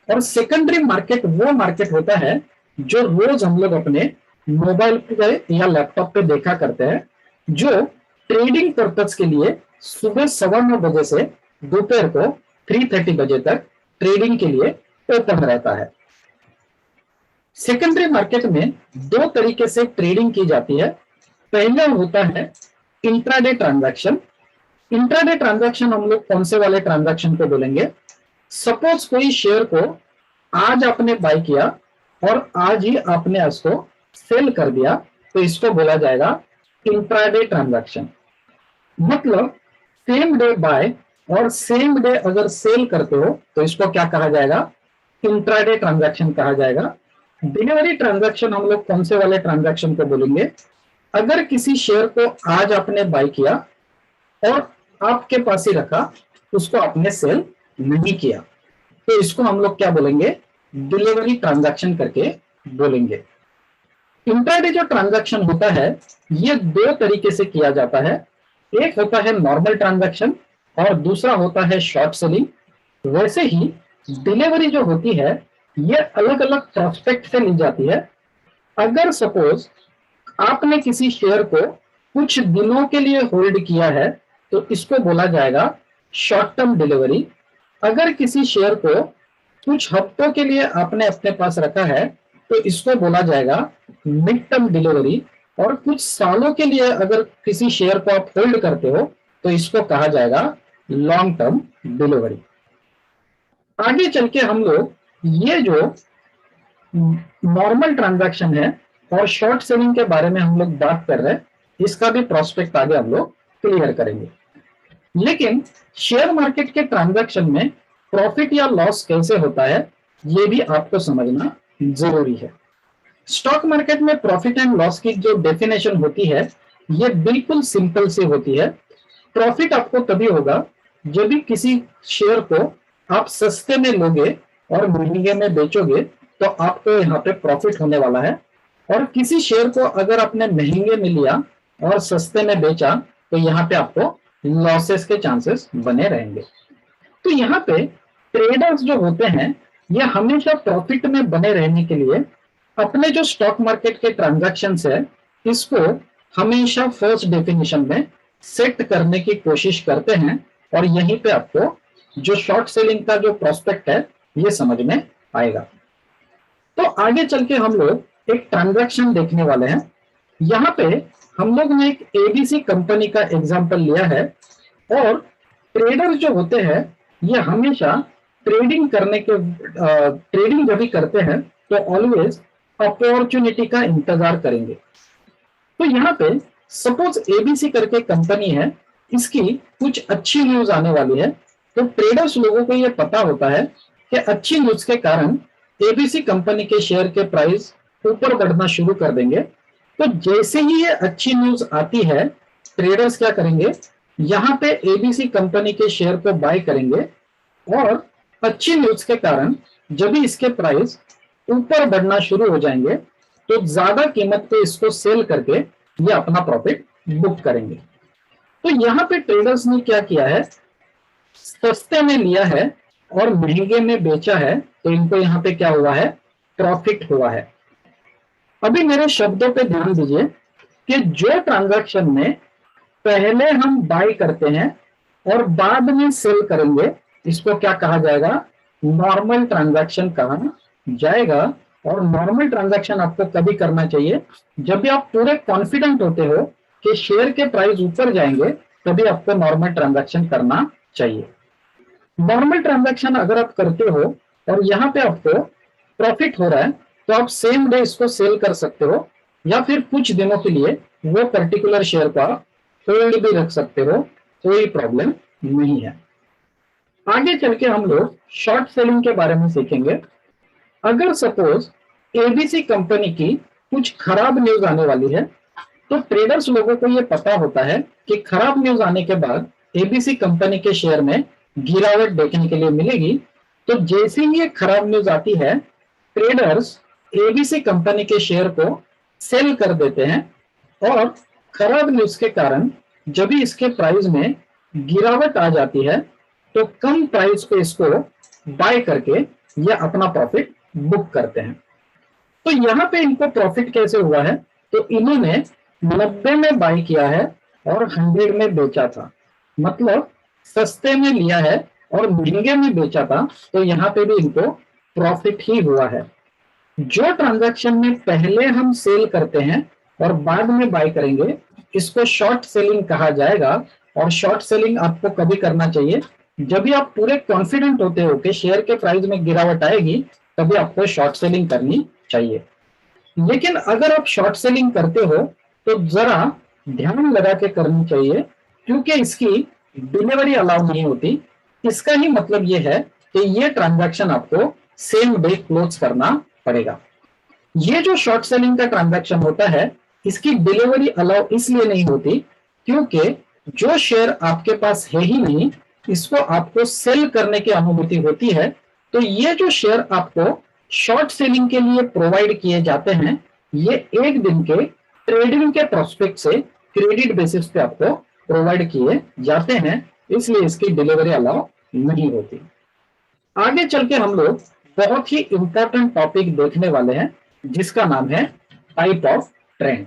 Speaker 1: और सेकेंडरी मार्केट वो मार्केट होता है जो रोज हम लोग अपने मोबाइल पे या लैपटॉप पे देखा करते हैं, जो ट्रेडिंग पर्पज के लिए सुबह 9:15 से दोपहर को 3:30 बजे तक ट्रेडिंग के लिए ओपन रहता है। सेकेंडरी मार्केट में दो तरीके से ट्रेडिंग की जाती है। पहला होता है इंट्राडे ट्रांजैक्शन। इंट्राडे ट्रांजैक्शन हम लोग कौन से वाले ट्रांजैक्शन को बोलेंगे, सपोज कोई शेयर को आज आपने बाय किया और आज ही आपने उसको सेल कर दिया तो इसको बोला जाएगा इंट्राडे ट्रांजैक्शन। मतलब सेम डे बाय और सेम डे अगर सेल करते हो तो इसको क्या कहा जाएगा, इंट्राडे ट्रांजैक्शन कहा जाएगा। डिलीवरी ट्रांजैक्शन हम लोग कौन से वाले ट्रांजैक्शन को बोलेंगे, अगर किसी शेयर को आज आपने बाय किया और आपके पास ही रखा, उसको आपने सेल नहीं किया, तो इसको हम लोग क्या बोलेंगे, डिलीवरी ट्रांजैक्शन करके बोलेंगे। इंट्राडे जो ट्रांजैक्शन होता है ये दो तरीके से किया जाता है। एक होता है नॉर्मल ट्रांजैक्शन और दूसरा होता है शॉर्ट सेलिंग। वैसे ही डिलीवरी जो होती है ये अलग अलग प्रोस्पेक्ट से ली जाती है। अगर सपोज आपने किसी शेयर को कुछ दिनों के लिए होल्ड किया है तो इसको बोला जाएगा शॉर्ट टर्म डिलीवरी। अगर किसी शेयर को कुछ हफ्तों के लिए आपने अपने पास रखा है तो इसको बोला जाएगा मिड टर्म डिलीवरी। और कुछ सालों के लिए अगर किसी शेयर को आप होल्ड करते हो तो इसको कहा जाएगा लॉन्ग टर्म डिलीवरी। आगे चल के हम लोग ये जो नॉर्मल ट्रांजैक्शन है और शॉर्ट सेलिंग के बारे में हम लोग बात कर रहे हैं, इसका भी प्रोस्पेक्ट आगे हम लोग क्लियर करेंगे। लेकिन शेयर मार्केट के ट्रांजैक्शन में प्रॉफिट या लॉस कैसे होता है ये भी आपको समझना जरूरी है। स्टॉक मार्केट में प्रॉफिट एंड लॉस की जो डेफिनेशन होती है ये बिल्कुल सिंपल सी होती है। प्रॉफिट आपको तभी होगा जब भी किसी शेयर को आप सस्ते में लोगे और महंगे में बेचोगे तो आपको यहाँ पे प्रॉफिट होने वाला है। और किसी शेयर को अगर आपने महंगे में लिया और सस्ते में बेचा तो यहाँ पे आपको लॉसेस के चांसेस बने रहेंगे। तो यहाँ पे ट्रेडर्स जो होते हैं ये हमेशा प्रॉफिट में बने रहने के लिए अपने जो स्टॉक मार्केट के ट्रांजैक्शंस है इसको हमेशा फर्स्ट डेफिनेशन में सेट करने की कोशिश करते हैं और यहीं पे आपको जो शॉर्ट सेलिंग का जो प्रोस्पेक्ट है ये समझ में आएगा। तो आगे चल के हम लोग एक ट्रांजैक्शन देखने वाले हैं। यहाँ पे हम लोग ने एक एबीसी कंपनी का एग्जांपल लिया है और ट्रेडर जो होते हैं ये हमेशा ट्रेडिंग करने के ट्रेडिंग जब भी करते हैं तो ऑलवेज अपॉर्चुनिटी का इंतजार करेंगे। तो यहाँ पे सपोज एबीसी करके कंपनी है, इसकी कुछ अच्छी न्यूज आने वाली है तो ट्रेडर्स लोगों को ये पता होता है कि अच्छी न्यूज के कारण एबीसी कंपनी के शेयर के प्राइस ऊपर बढ़ना शुरू कर देंगे। तो जैसे ही ये अच्छी न्यूज आती है ट्रेडर्स क्या करेंगे, यहाँ पे एबीसी कंपनी के शेयर को बाय करेंगे और अच्छी न्यूज के कारण जब भी इसके प्राइस ऊपर बढ़ना शुरू हो जाएंगे तो ज्यादा कीमत पे इसको सेल करके ये अपना प्रॉफिट बुक करेंगे। तो यहाँ पे ट्रेडर्स ने क्या किया है, सस्ते में लिया है और महंगे में बेचा है तो इनको यहाँ पे क्या हुआ है, प्रॉफिट हुआ है। अभी मेरे शब्दों पे ध्यान दीजिए कि जो ट्रांजैक्शन में पहले हम बाय करते हैं और बाद में सेल करेंगे इसको क्या कहा जाएगा, नॉर्मल ट्रांजैक्शन कहा जाएगा। और नॉर्मल ट्रांजैक्शन आपको कभी करना चाहिए जब भी आप पूरे कॉन्फिडेंट होते हो कि शेयर के प्राइस ऊपर जाएंगे तभी आपको नॉर्मल ट्रांजैक्शन करना चाहिए। नॉर्मल ट्रांजैक्शन अगर आप करते हो और यहाँ पे आपको प्रॉफिट हो रहा है तो आप सेम डे इसको सेल कर सकते हो या फिर कुछ दिनों के लिए वो पर्टिकुलर शेयर का होल्ड भी रख सकते हो, कोई प्रॉब्लम नहीं है। आगे चल के हम लोग शॉर्ट सेलिंग के बारे में सीखेंगे। अगर सपोज एबीसी कंपनी की कुछ खराब न्यूज आने वाली है तो ट्रेडर्स लोगों को ये पता होता है कि खराब न्यूज आने के बाद एबीसी कंपनी के शेयर में गिरावट देखने के लिए मिलेगी। तो जैसे ही ये खराब न्यूज आती है ट्रेडर्स एबीसी कंपनी के शेयर को सेल कर देते हैं और खराब न्यूज के कारण जब भी इसके प्राइस में गिरावट आ जाती है तो कम प्राइस पे इसको बाय करके ये अपना प्रॉफिट बुक करते हैं। तो यहाँ पे इनको प्रॉफिट कैसे हुआ है, तो इन्होंने 90 में बाय किया है और 100 में बेचा था, मतलब सस्ते में लिया है और महंगे में बेचा था तो यहाँ पे भी इनको प्रॉफिट ही हुआ है। जो ट्रांजैक्शन में पहले हम सेल करते हैं और बाद में बाय करेंगे इसको शॉर्ट सेलिंग कहा जाएगा। और शॉर्ट सेलिंग आपको कभी करना चाहिए जब भी आप पूरे कॉन्फिडेंट होते हो कि शेयर के प्राइस में गिरावट आएगी तभी आपको शॉर्ट सेलिंग करनी चाहिए। लेकिन अगर आप शॉर्ट सेलिंग करते हो तो जरा ध्यान लगा के करनी चाहिए क्योंकि इसकी डिलीवरी अलाउ नहीं होती। इसका ही मतलब ये है कि ये ट्रांजैक्शन आपको सेम डे क्लोज करना पड़ेगा। ये जो शॉर्ट सेलिंग का ट्रांजैक्शन होता है इसकी डिलीवरी अलाउ इसलिए नहीं होती क्योंकि जो शेयर आपके पास है ही नहीं इसको आपको सेल करने की अनुमति होती है। तो ये जो शेयर आपको शॉर्ट सेलिंग के लिए प्रोवाइड किए जाते हैं ये एक दिन के ट्रेडिंग के प्रोस्पेक्ट से क्रेडिट बेसिस पे आपको प्रोवाइड किए जाते हैं, इसलिए इसकी डिलीवरी अलाउ नहीं होती। आगे चल के हम लोग बहुत ही इंपॉर्टेंट टॉपिक देखने वाले हैं जिसका नाम है टाइप ऑफ ट्रेंड।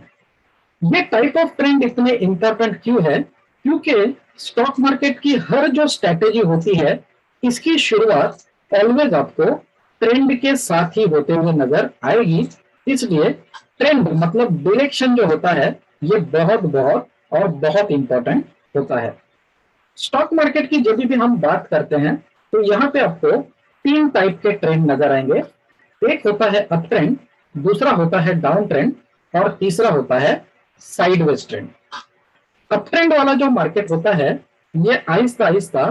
Speaker 1: ये टाइप ऑफ ट्रेंड इतने इंपॉर्टेंट क्यों है, क्योंकि स्टॉक मार्केट की हर जो स्ट्रैटेजी होती है इसकी शुरुआत ऑलवेज आपको ट्रेंड के साथ ही होते हुए नजर आएगी। इसलिए ट्रेंड मतलब डायरेक्शन जो होता है ये बहुत बहुत और बहुत इंपॉर्टेंट होता है। स्टॉक मार्केट की जब भी हम बात करते हैं तो यहाँ पे आपको 3 टाइप के ट्रेंड नजर आएंगे। एक होता है अप ट्रेंड, दूसरा होता है डाउन ट्रेंड और तीसरा होता है साइडवेज ट्रेंड। अप ट्रेंड वाला जो मार्केट होता है ये आहिस्ता आहिस्ता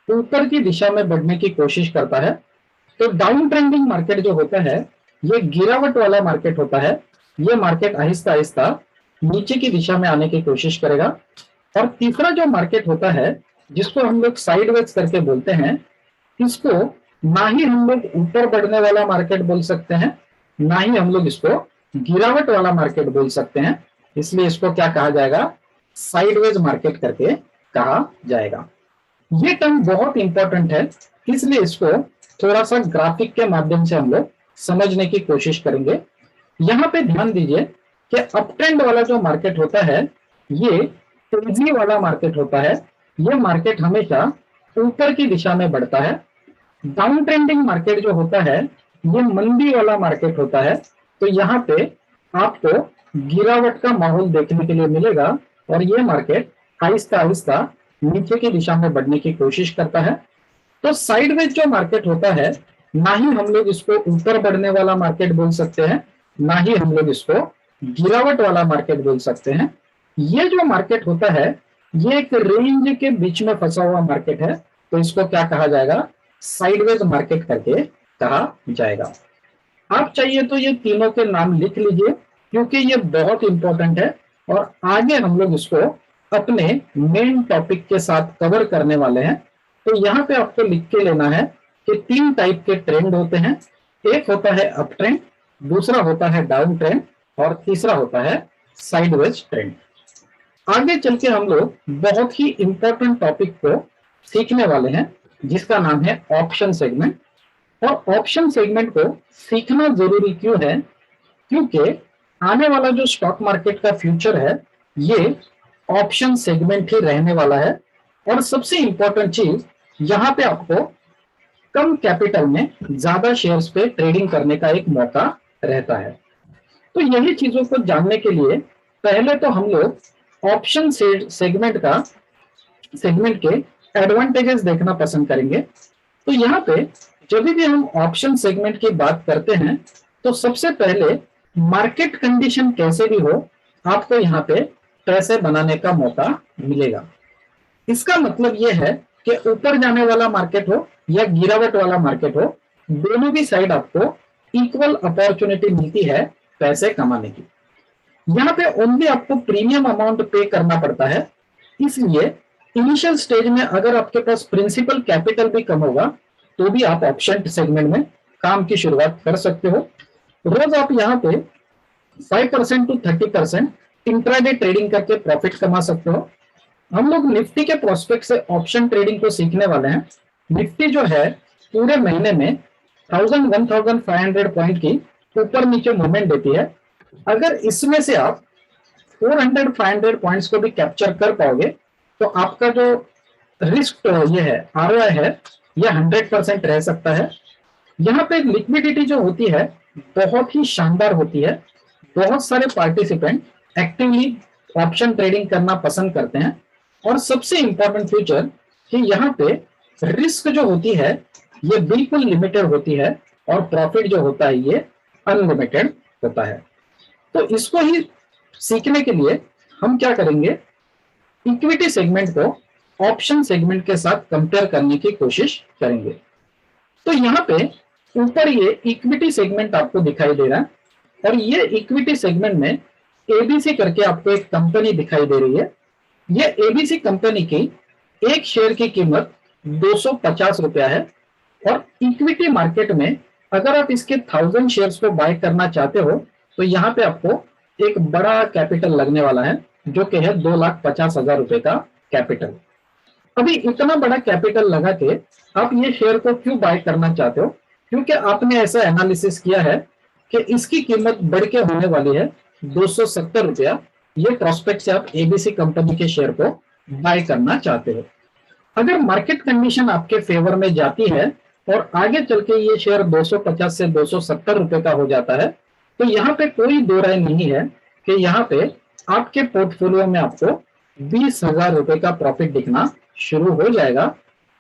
Speaker 1: ऊपर की दिशा में बढ़ने की कोशिश करता है। तो डाउन ट्रेंडिंग मार्केट जो होता है ये गिरावट वाला मार्केट होता है। ये मार्केट आहिस्ता आहिस्ता नीचे की दिशा में आने की कोशिश करेगा। और तीसरा जो मार्केट होता है जिसको हम लोग साइडवेज करके बोलते हैं, इसको ना ही हम लोग ऊपर बढ़ने वाला मार्केट बोल सकते हैं, ना ही हम लोग इसको गिरावट वाला मार्केट बोल सकते हैं। इसलिए इसको क्या कहा जाएगा, साइडवेज मार्केट करके कहा जाएगा। ये टर्म बहुत इंपॉर्टेंट है, इसलिए इसको थोड़ा सा ग्राफिक के माध्यम से हम लोग समझने की कोशिश करेंगे। यहाँ पे ध्यान दीजिए कि अप ट्रेंड वाला जो मार्केट होता है ये तेजी वाला मार्केट होता है। ये मार्केट हमेशा ऊपर की दिशा में बढ़ता है। डाउन ट्रेंडिंग मार्केट जो होता है ये मंदी वाला मार्केट होता है। तो यहाँ पे आपको गिरावट का माहौल देखने के लिए मिलेगा और ये मार्केट आहिस्ता आहिस्ता नीचे की दिशा में बढ़ने की कोशिश करता है। तो साइडवेज जो मार्केट होता है, ना ही हम लोग इसको ऊपर बढ़ने वाला मार्केट बोल सकते हैं, ना ही हम लोग इसको गिरावट वाला मार्केट बोल सकते हैं। ये जो मार्केट होता है ये एक रेंज के बीच में फंसा हुआ मार्केट है। तो इसको क्या कहा जाएगा, साइडवेज मार्केट करके कहा जाएगा। आप चाहिए तो ये तीनों के नाम लिख लीजिए क्योंकि ये बहुत इंपॉर्टेंट है और आगे हम लोग इसको अपने मेन टॉपिक के साथ कवर करने वाले हैं। तो यहाँ पे आपको लिख के लेना है कि 3 टाइप के ट्रेंड होते हैं। एक होता है अप ट्रेंड, दूसरा होता है डाउन ट्रेंड और तीसरा होता है साइडवेज ट्रेंड। आगे चल के हम लोग बहुत ही इंपॉर्टेंट टॉपिक को सीखने वाले हैं जिसका नाम है ऑप्शन सेगमेंट। और ऑप्शन सेगमेंट को सीखना जरूरी क्यों है, क्योंकि आने वाला जो स्टॉक मार्केट का फ्यूचर है ये ऑप्शन सेगमेंट ही रहने वाला है। और सबसे इंपॉर्टेंट चीज, यहाँ पे आपको कम कैपिटल में ज्यादा शेयर्स पे ट्रेडिंग करने का एक मौका रहता है। तो यही चीजों को जानने के लिए पहले तो हम लोग ऑप्शन सेगमेंट के एडवांटेजेस देखना पसंद करेंगे। तो यहाँ पे जब भी हम ऑप्शन सेगमेंट की बात करते हैं तो सबसे पहले मार्केट कंडीशन कैसे भी हो आपको यहाँ पे पैसे बनाने का मौका मिलेगा। इसका मतलब यह है कि ऊपर जाने वाला मार्केट हो या गिरावट वाला मार्केट हो, दोनों भी साइड आपको इक्वल अपॉर्चुनिटी मिलती है पैसे कमाने की। यहाँ पे ओनली आपको प्रीमियम अमाउंट पे करना पड़ता है। इसलिए इनिशियल स्टेज में अगर आपके पास प्रिंसिपल कैपिटल भी कम होगा तो भी आप ऑप्शन सेगमेंट में काम की शुरुआत कर सकते हो। रोज आप यहाँ पे 5% to 30% इंट्राडे ट्रेडिंग करके प्रॉफिट कमा सकते हो। हम लोग निफ्टी के प्रोस्पेक्ट से ऑप्शन ट्रेडिंग को सीखने वाले हैं। निफ्टी जो है पूरे महीने में 1500 पॉइंट की ऊपर नीचे मूवमेंट देती है। अगर इसमें से आप 400-500 पॉइंट्स को भी कैप्चर कर पाओगे तो आपका जो रिस्क ये है, आरओआई है, ये 100% रह सकता है। यहाँ पे लिक्विडिटी जो होती है बहुत ही शानदार होती है। बहुत सारे पार्टिसिपेंट एक्टिवली ऑप्शन ट्रेडिंग करना पसंद करते हैं। और सबसे इंपॉर्टेंट फीचर कि यहाँ पे रिस्क जो होती है ये बिल्कुल लिमिटेड होती है और प्रॉफिट जो होता है ये अनलिमिटेड होता है। तो इसको ही सीखने के लिए हम क्या करेंगे, इक्विटी सेगमेंट को ऑप्शन सेगमेंट के साथ कंपेयर करने की कोशिश करेंगे। तो यहाँ पे ऊपर ये इक्विटी सेगमेंट आपको दिखाई दे रहा है और ये इक्विटी सेगमेंट में एबीसी करके आपको एक कंपनी दिखाई दे रही है। ये एबीसी कंपनी की एक शेयर की कीमत 250 रुपया है। और इक्विटी मार्केट में अगर आप इसके 1000 शेयर्स को बाय करना चाहते हो तो यहाँ पे आपको एक बड़ा कैपिटल लगने वाला है जो कि है 2,50,000 रुपए का कैपिटल। अभी इतना बड़ा कैपिटल लगा के आप ये शेयर को क्यों बाय करना चाहते हो, क्योंकि आपने ऐसा एनालिसिस किया है कि इसकी कीमत बढ़ के होने वाली है 270 रुपया। ये प्रोस्पेक्ट से आप एबीसी कंपनी के शेयर को बाय करना चाहते हो। अगर मार्केट कंडीशन आपके फेवर में जाती है और आगे चल के ये शेयर 250 से 270 रुपए का हो जाता है तो यहाँ पे कोई दो राय नहीं है कि यहाँ पे आपके पोर्टफोलियो में आपको 20,000 रुपए का प्रॉफिट दिखना शुरू हो जाएगा।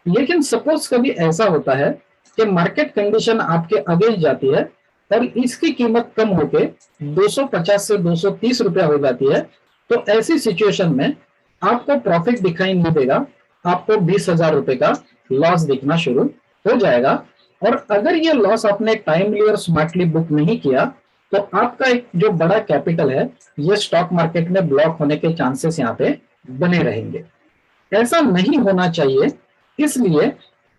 Speaker 1: लेकिन सपोज कभी ऐसा होता है कि मार्केट कंडीशन आपके अगेंस्ट जाती है और इसकी कीमत कम होके 250 से 230 रुपया हो जाती है, तो ऐसी सिचुएशन में आपको प्रॉफिट दिखाई नहीं देगा, आपको 20,000 रुपए का लॉस दिखना शुरू हो जाएगा। और अगर ये लॉस आपने टाइमली और स्मार्टली बुक नहीं किया तो आपका एक जो बड़ा कैपिटल है ये स्टॉक मार्केट में ब्लॉक होने के चांसेस यहाँ पे बने रहेंगे। ऐसा नहीं होना चाहिए, इसलिए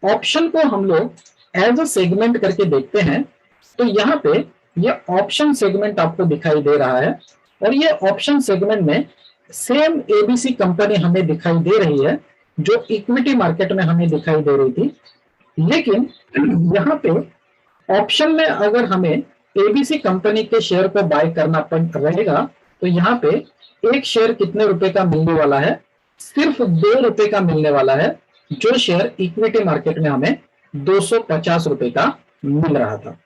Speaker 1: ऑप्शन को हम लोग एज अ सेगमेंट करके देखते हैं। तो यहाँ पे ये ऑप्शन सेगमेंट आपको दिखाई दे रहा है और ये ऑप्शन सेगमेंट में सेम एबीसी कंपनी हमें दिखाई दे रही है जो इक्विटी मार्केट में हमें दिखाई दे रही थी। लेकिन यहाँ पे ऑप्शन में अगर हमें एबीसी कंपनी के शेयर को बाय करना रहेगा तो यहाँ पे एक शेयर कितने रुपए का मिलने वाला है, सिर्फ 2 रुपए का मिलने वाला है, जो शेयर इक्विटी मार्केट में हमें 250 रुपए का मिल रहा था।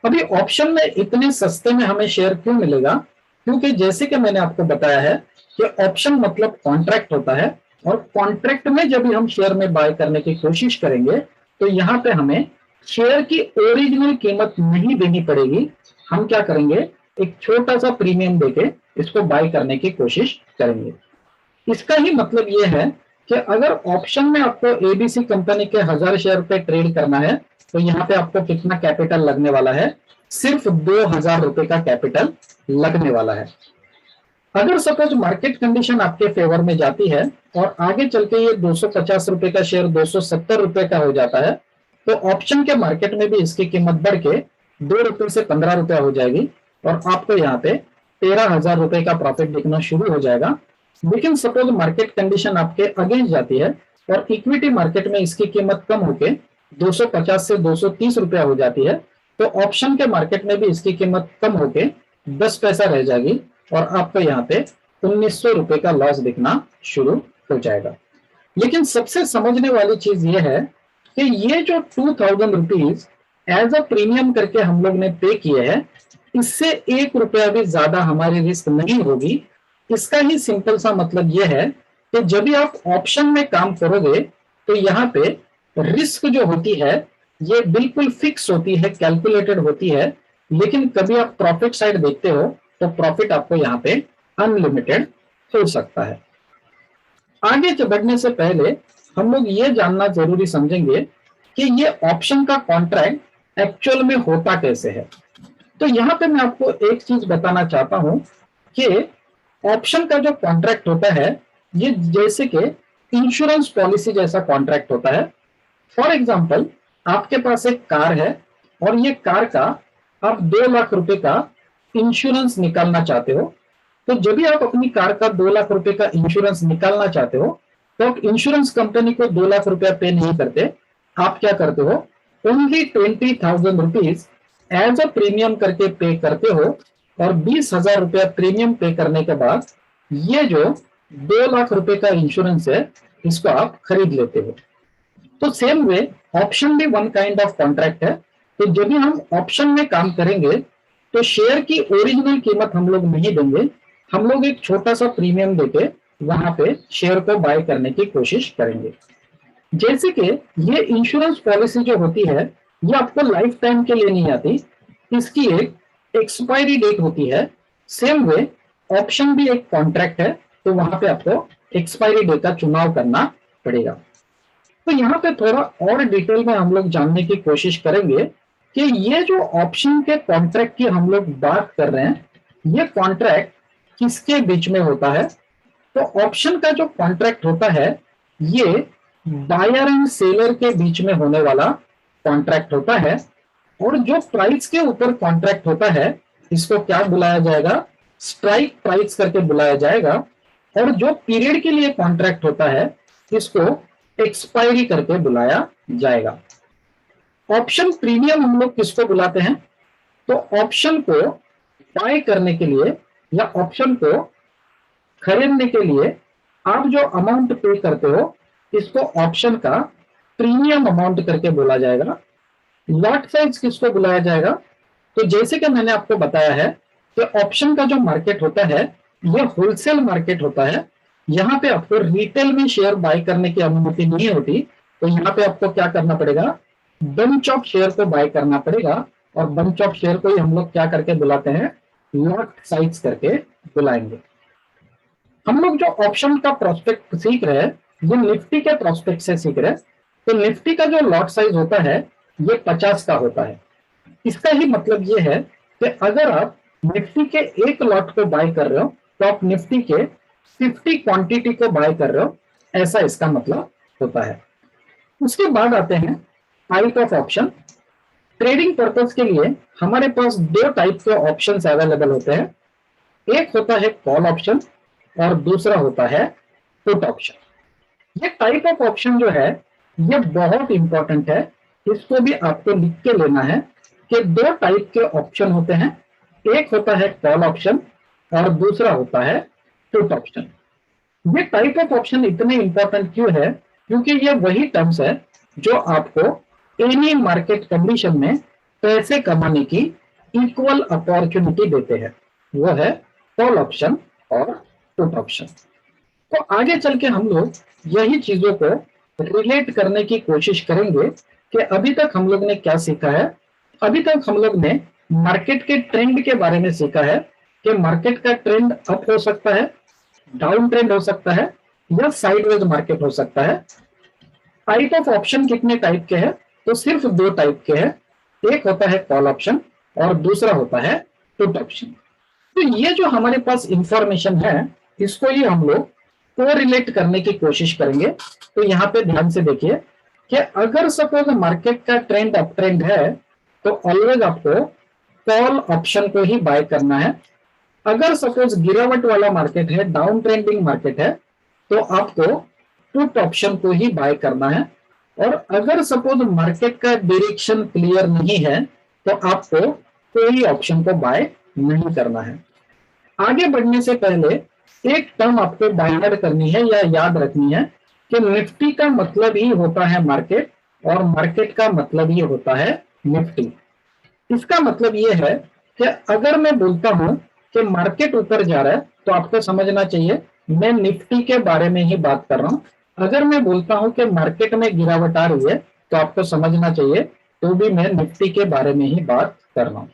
Speaker 1: अभी ऑप्शन में इतने सस्ते में हमें शेयर क्यों मिलेगा, क्योंकि जैसे कि मैंने आपको बताया है कि ऑप्शन मतलब कॉन्ट्रैक्ट होता है और कॉन्ट्रैक्ट में जब भी हम शेयर में बाय करने की कोशिश करेंगे तो यहाँ पे हमें शेयर की ओरिजिनल कीमत नहीं देनी पड़ेगी। हम क्या करेंगे, एक छोटा सा प्रीमियम देके इसको बाय करने की कोशिश करेंगे। इसका ही मतलब ये है कि अगर ऑप्शन में आपको एबीसी कंपनी के 1000 शेयर पे ट्रेड करना है तो यहाँ पे आपको कितना कैपिटल लगने वाला है, सिर्फ 2000 रुपए का कैपिटल लगने वाला है। अगर सपोज मार्केट कंडीशन आपके फेवर में जाती है और आगे चल के ये 250 रुपए का शेयर 270 रुपए का हो जाता है तो ऑप्शन के मार्केट में भी इसकी कीमत बढ़ के 2 रुपए से 15 रुपया हो जाएगी और आपको यहाँ पे 13,000 रुपए का प्रॉफिट दिखना शुरू हो जाएगा। लेकिन सपोज मार्केट कंडीशन आपके अगेंस्ट जाती है और इक्विटी मार्केट में इसकी कीमत कम होके 250 से 230 रुपया हो जाती है तो ऑप्शन के मार्केट में भी इसकी कीमत कम होके 10 पैसा रह जाएगी और आपको यहाँ पे 1900 रुपए का लॉस दिखना शुरू हो जाएगा। लेकिन सबसे समझने वाली चीज ये है कि ये जो 2000 रुपीज एज अ प्रीमियम करके हम लोग ने पे किए हैं, इससे 1 रुपया भी ज्यादा हमारी रिस्क नहीं होगी। इसका ही सिंपल सा मतलब यह है कि जब भी आप ऑप्शन में काम करोगे तो यहाँ पे रिस्क जो होती है ये बिल्कुल फिक्स होती है, कैलकुलेटेड होती है। लेकिन कभी आप प्रॉफिट साइड देखते हो तो प्रॉफिट आपको यहाँ पे अनलिमिटेड हो सकता है। आगे बढ़ने से पहले हम लोग ये जानना जरूरी समझेंगे कि ये ऑप्शन का कॉन्ट्रैक्ट एक्चुअल में होता कैसे है। तो यहाँ पे मैं आपको एक चीज बताना चाहता हूं कि ऑप्शन का जो कॉन्ट्रैक्ट होता है ये जैसे कि इंश्योरेंस पॉलिसी जैसा कॉन्ट्रैक्ट होता है। फॉर एग्जाम्पल आपके पास एक कार है और ये कार का आप 2 लाख रुपए का इंश्योरेंस निकालना चाहते हो। तो जब भी आप अपनी कार का 2 लाख रुपए का इंश्योरेंस निकालना चाहते हो तो आप इंश्योरेंस कंपनी को 2 लाख रुपया पे नहीं करते, आप क्या करते हो, only 20,000 rupees as a premium करके पे करते हो और 20,000 रुपया प्रीमियम पे करने के बाद ये जो 2 लाख रुपए का इंश्योरेंस है इसको आप खरीद लेते हो। तो सेम वे ऑप्शन भी वन काइंड ऑफ कॉन्ट्रैक्ट है। तो जब भी हम ऑप्शन में काम करेंगे तो शेयर की ओरिजिनल कीमत हम लोग नहीं देंगे, हम लोग एक छोटा सा प्रीमियम देके वहां पे शेयर को बाय करने की कोशिश करेंगे। जैसे कि ये इंश्योरेंस पॉलिसी जो होती है ये आपको लाइफ टाइम के लिए नहीं आती, इसकी एक एक्सपायरी डेट होती है। सेम वे ऑप्शन भी एक कॉन्ट्रैक्ट है तो वहां पे आपको एक्सपायरी डेट का चुनाव करना पड़ेगा। तो यहाँ पे थोड़ा और डिटेल में हम लोग जानने की कोशिश करेंगे कि ये जो ऑप्शन के कॉन्ट्रैक्ट की हम लोग बात कर रहे हैं ये कॉन्ट्रैक्ट किसके बीच में होता है। तो ऑप्शन का जो कॉन्ट्रैक्ट होता है ये बायर एंड सेलर के बीच में होने वाला कॉन्ट्रैक्ट होता है और जो प्राइस के ऊपर कॉन्ट्रैक्ट होता है इसको क्या बुलाया जाएगा, स्ट्राइक प्राइस करके बुलाया जाएगा। और जो पीरियड के लिए कॉन्ट्रैक्ट होता है इसको एक्सपायरी करके बुलाया जाएगा। ऑप्शन प्रीमियम हम लोग किसको बुलाते हैं, तो ऑप्शन को बाय करने के लिए या ऑप्शन को खरीदने के लिए आप जो अमाउंट पे करते हो इसको ऑप्शन का प्रीमियम अमाउंट करके बोला जाएगा। लॉट साइज किसको बुलाया जाएगा, तो जैसे कि मैंने आपको बताया है कि ऑप्शन का जो मार्केट होता है ये होलसेल मार्केट होता है। यहाँ पे आपको रिटेल में शेयर बाय करने की अनुमति नहीं होती, तो यहाँ पे आपको क्या करना पड़ेगा, बंच ऑफ शेयर को बाय करना पड़ेगा। और बंच ऑफ शेयर को ही हम लोग क्या करके बुलाते हैं, लॉट साइज करके बुलाएंगे। हम लोग जो ऑप्शन का प्रोस्पेक्ट सीख रहे हैं ये निफ्टी के प्रोस्पेक्ट से सीख रहे हैं। तो निफ्टी का जो लॉट साइज होता है ये 50 का होता है। इसका ही मतलब ये है कि अगर आप निफ्टी के एक लॉट को बाय कर रहे हो तो आप निफ्टी के 50 क्वांटिटी को बाय कर रहे हो, ऐसा इसका मतलब होता है। उसके बाद आते हैं type of option. Trading purpose के लिए हमारे पास दो टाइप के ऑप्शंस अवेलेबल होते हैं। एक होता है कॉल ऑप्शन और दूसरा होता है पुट ऑप्शन। ये टाइप ऑफ ऑप्शन जो है ये बहुत इंपॉर्टेंट है, इसको भी आपको लिख के लेना है कि दो टाइप के ऑप्शन होते हैं। एक होता है कॉल ऑप्शन और दूसरा होता है पुट ऑप्शन। ये टाइप ऑफ ऑप्शन इतने इंपॉर्टेंट क्यों है? क्योंकि ये वही टर्म्स है जो आपको एनी मार्केट कंडीशन में पैसे कमाने की इक्वल अपॉर्चुनिटी देते हैं। वो है कॉल ऑप्शन और पुट ऑप्शन। तो आगे चल के हम लोग यही चीजों को रिलेट करने की कोशिश करेंगे कि अभी तक हम लोग ने क्या सीखा है। अभी तक हम लोग ने मार्केट के ट्रेंड के बारे में सीखा है कि मार्केट का ट्रेंड अप हो सकता है, डाउन ट्रेंड हो सकता है या साइडवेज मार्केट हो सकता है। टाइप ऑफ ऑप्शन कितने टाइप के हैं? तो सिर्फ दो टाइप के हैं। एक होता है कॉल ऑप्शन और दूसरा होता है पुट ऑप्शन। तो ये जो हमारे पास इंफॉर्मेशन है इसको ही हम लोग कोरिलेट करने की कोशिश करेंगे। तो यहाँ पे ध्यान से देखिए कि अगर सपोज मार्केट का ट्रेंड अप ट्रेंड है तो ऑलवेज आपको कॉल ऑप्शन को ही बाय करना है। अगर सपोज गिरावट वाला मार्केट है, डाउन ट्रेंडिंग मार्केट है, तो आपको पुट ऑप्शन को ही बाय करना है। और अगर सपोज मार्केट का डायरेक्शन क्लियर नहीं है तो आपको कोई ऑप्शन को बाय नहीं करना है। आगे बढ़ने से पहले एक टर्म आपको बाइंडर करनी है या याद रखनी है कि निफ्टी का मतलब ही होता है मार्केट और मार्केट का मतलब ही होता है निफ्टी। इसका मतलब ये है कि अगर मैं बोलता हूं कि मार्केट ऊपर जा रहा है तो आपको समझना चाहिए मैं निफ्टी के बारे में ही बात कर रहा हूं। अगर मैं बोलता हूं कि मार्केट में गिरावट आ रही है तो आपको समझना चाहिए तो भी मैं निफ्टी के बारे में ही बात कर रहा हूं।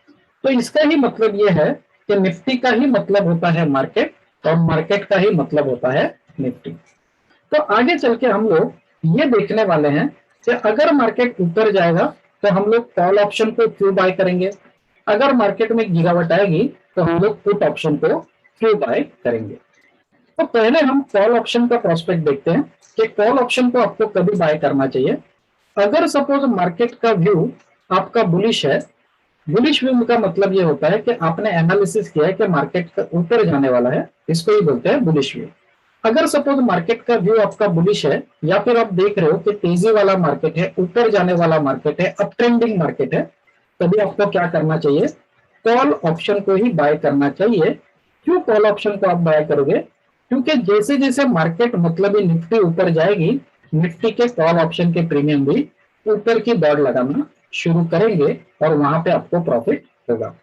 Speaker 1: तो इसका ही मतलब ये है कि निफ्टी का ही मतलब होता है मार्केट और मार्केट का ही मतलब होता है निफ्टी। तो आगे चल के हम लोग ये देखने वाले हैं कि अगर मार्केट ऊपर जाएगा तो हम लोग कॉल ऑप्शन को क्यों बाय करेंगे, अगर मार्केट में गिरावट आएगी तो हम लोग पुट ऑप्शन को क्यों बाय करेंगे। तो पहले हम कॉल ऑप्शन का प्रोस्पेक्ट देखते हैं कि कॉल ऑप्शन को आपको कभी बाय करना चाहिए। अगर सपोज मार्केट का व्यू आपका बुलिश है, बुलिश व्यू का मतलब ये होता है कि आपने एनालिसिस किया है कि मार्केट ऊपर जाने वाला है, इसको ही बोलते हैं बुलिश व्यू। अगर सपोज मार्केट का व्यू आपका बुलिश है या फिर आप देख रहे हो कि तेजी वाला मार्केट है, ऊपर जाने वाला मार्केट है, अप ट्रेंडिंग मार्केट है, तभी आपको क्या करना चाहिए? कॉल ऑप्शन को ही बाय करना चाहिए। क्यों कॉल ऑप्शन को आप बाय करोगे? क्योंकि जैसे जैसे मार्केट मतलब ही निफ्टी ऊपर जाएगी, निफ्टी के कॉल ऑप्शन के प्रीमियम भी ऊपर की दौड़ लगाना शुरू करेंगे और वहां पे आपको प्रॉफिट होगा।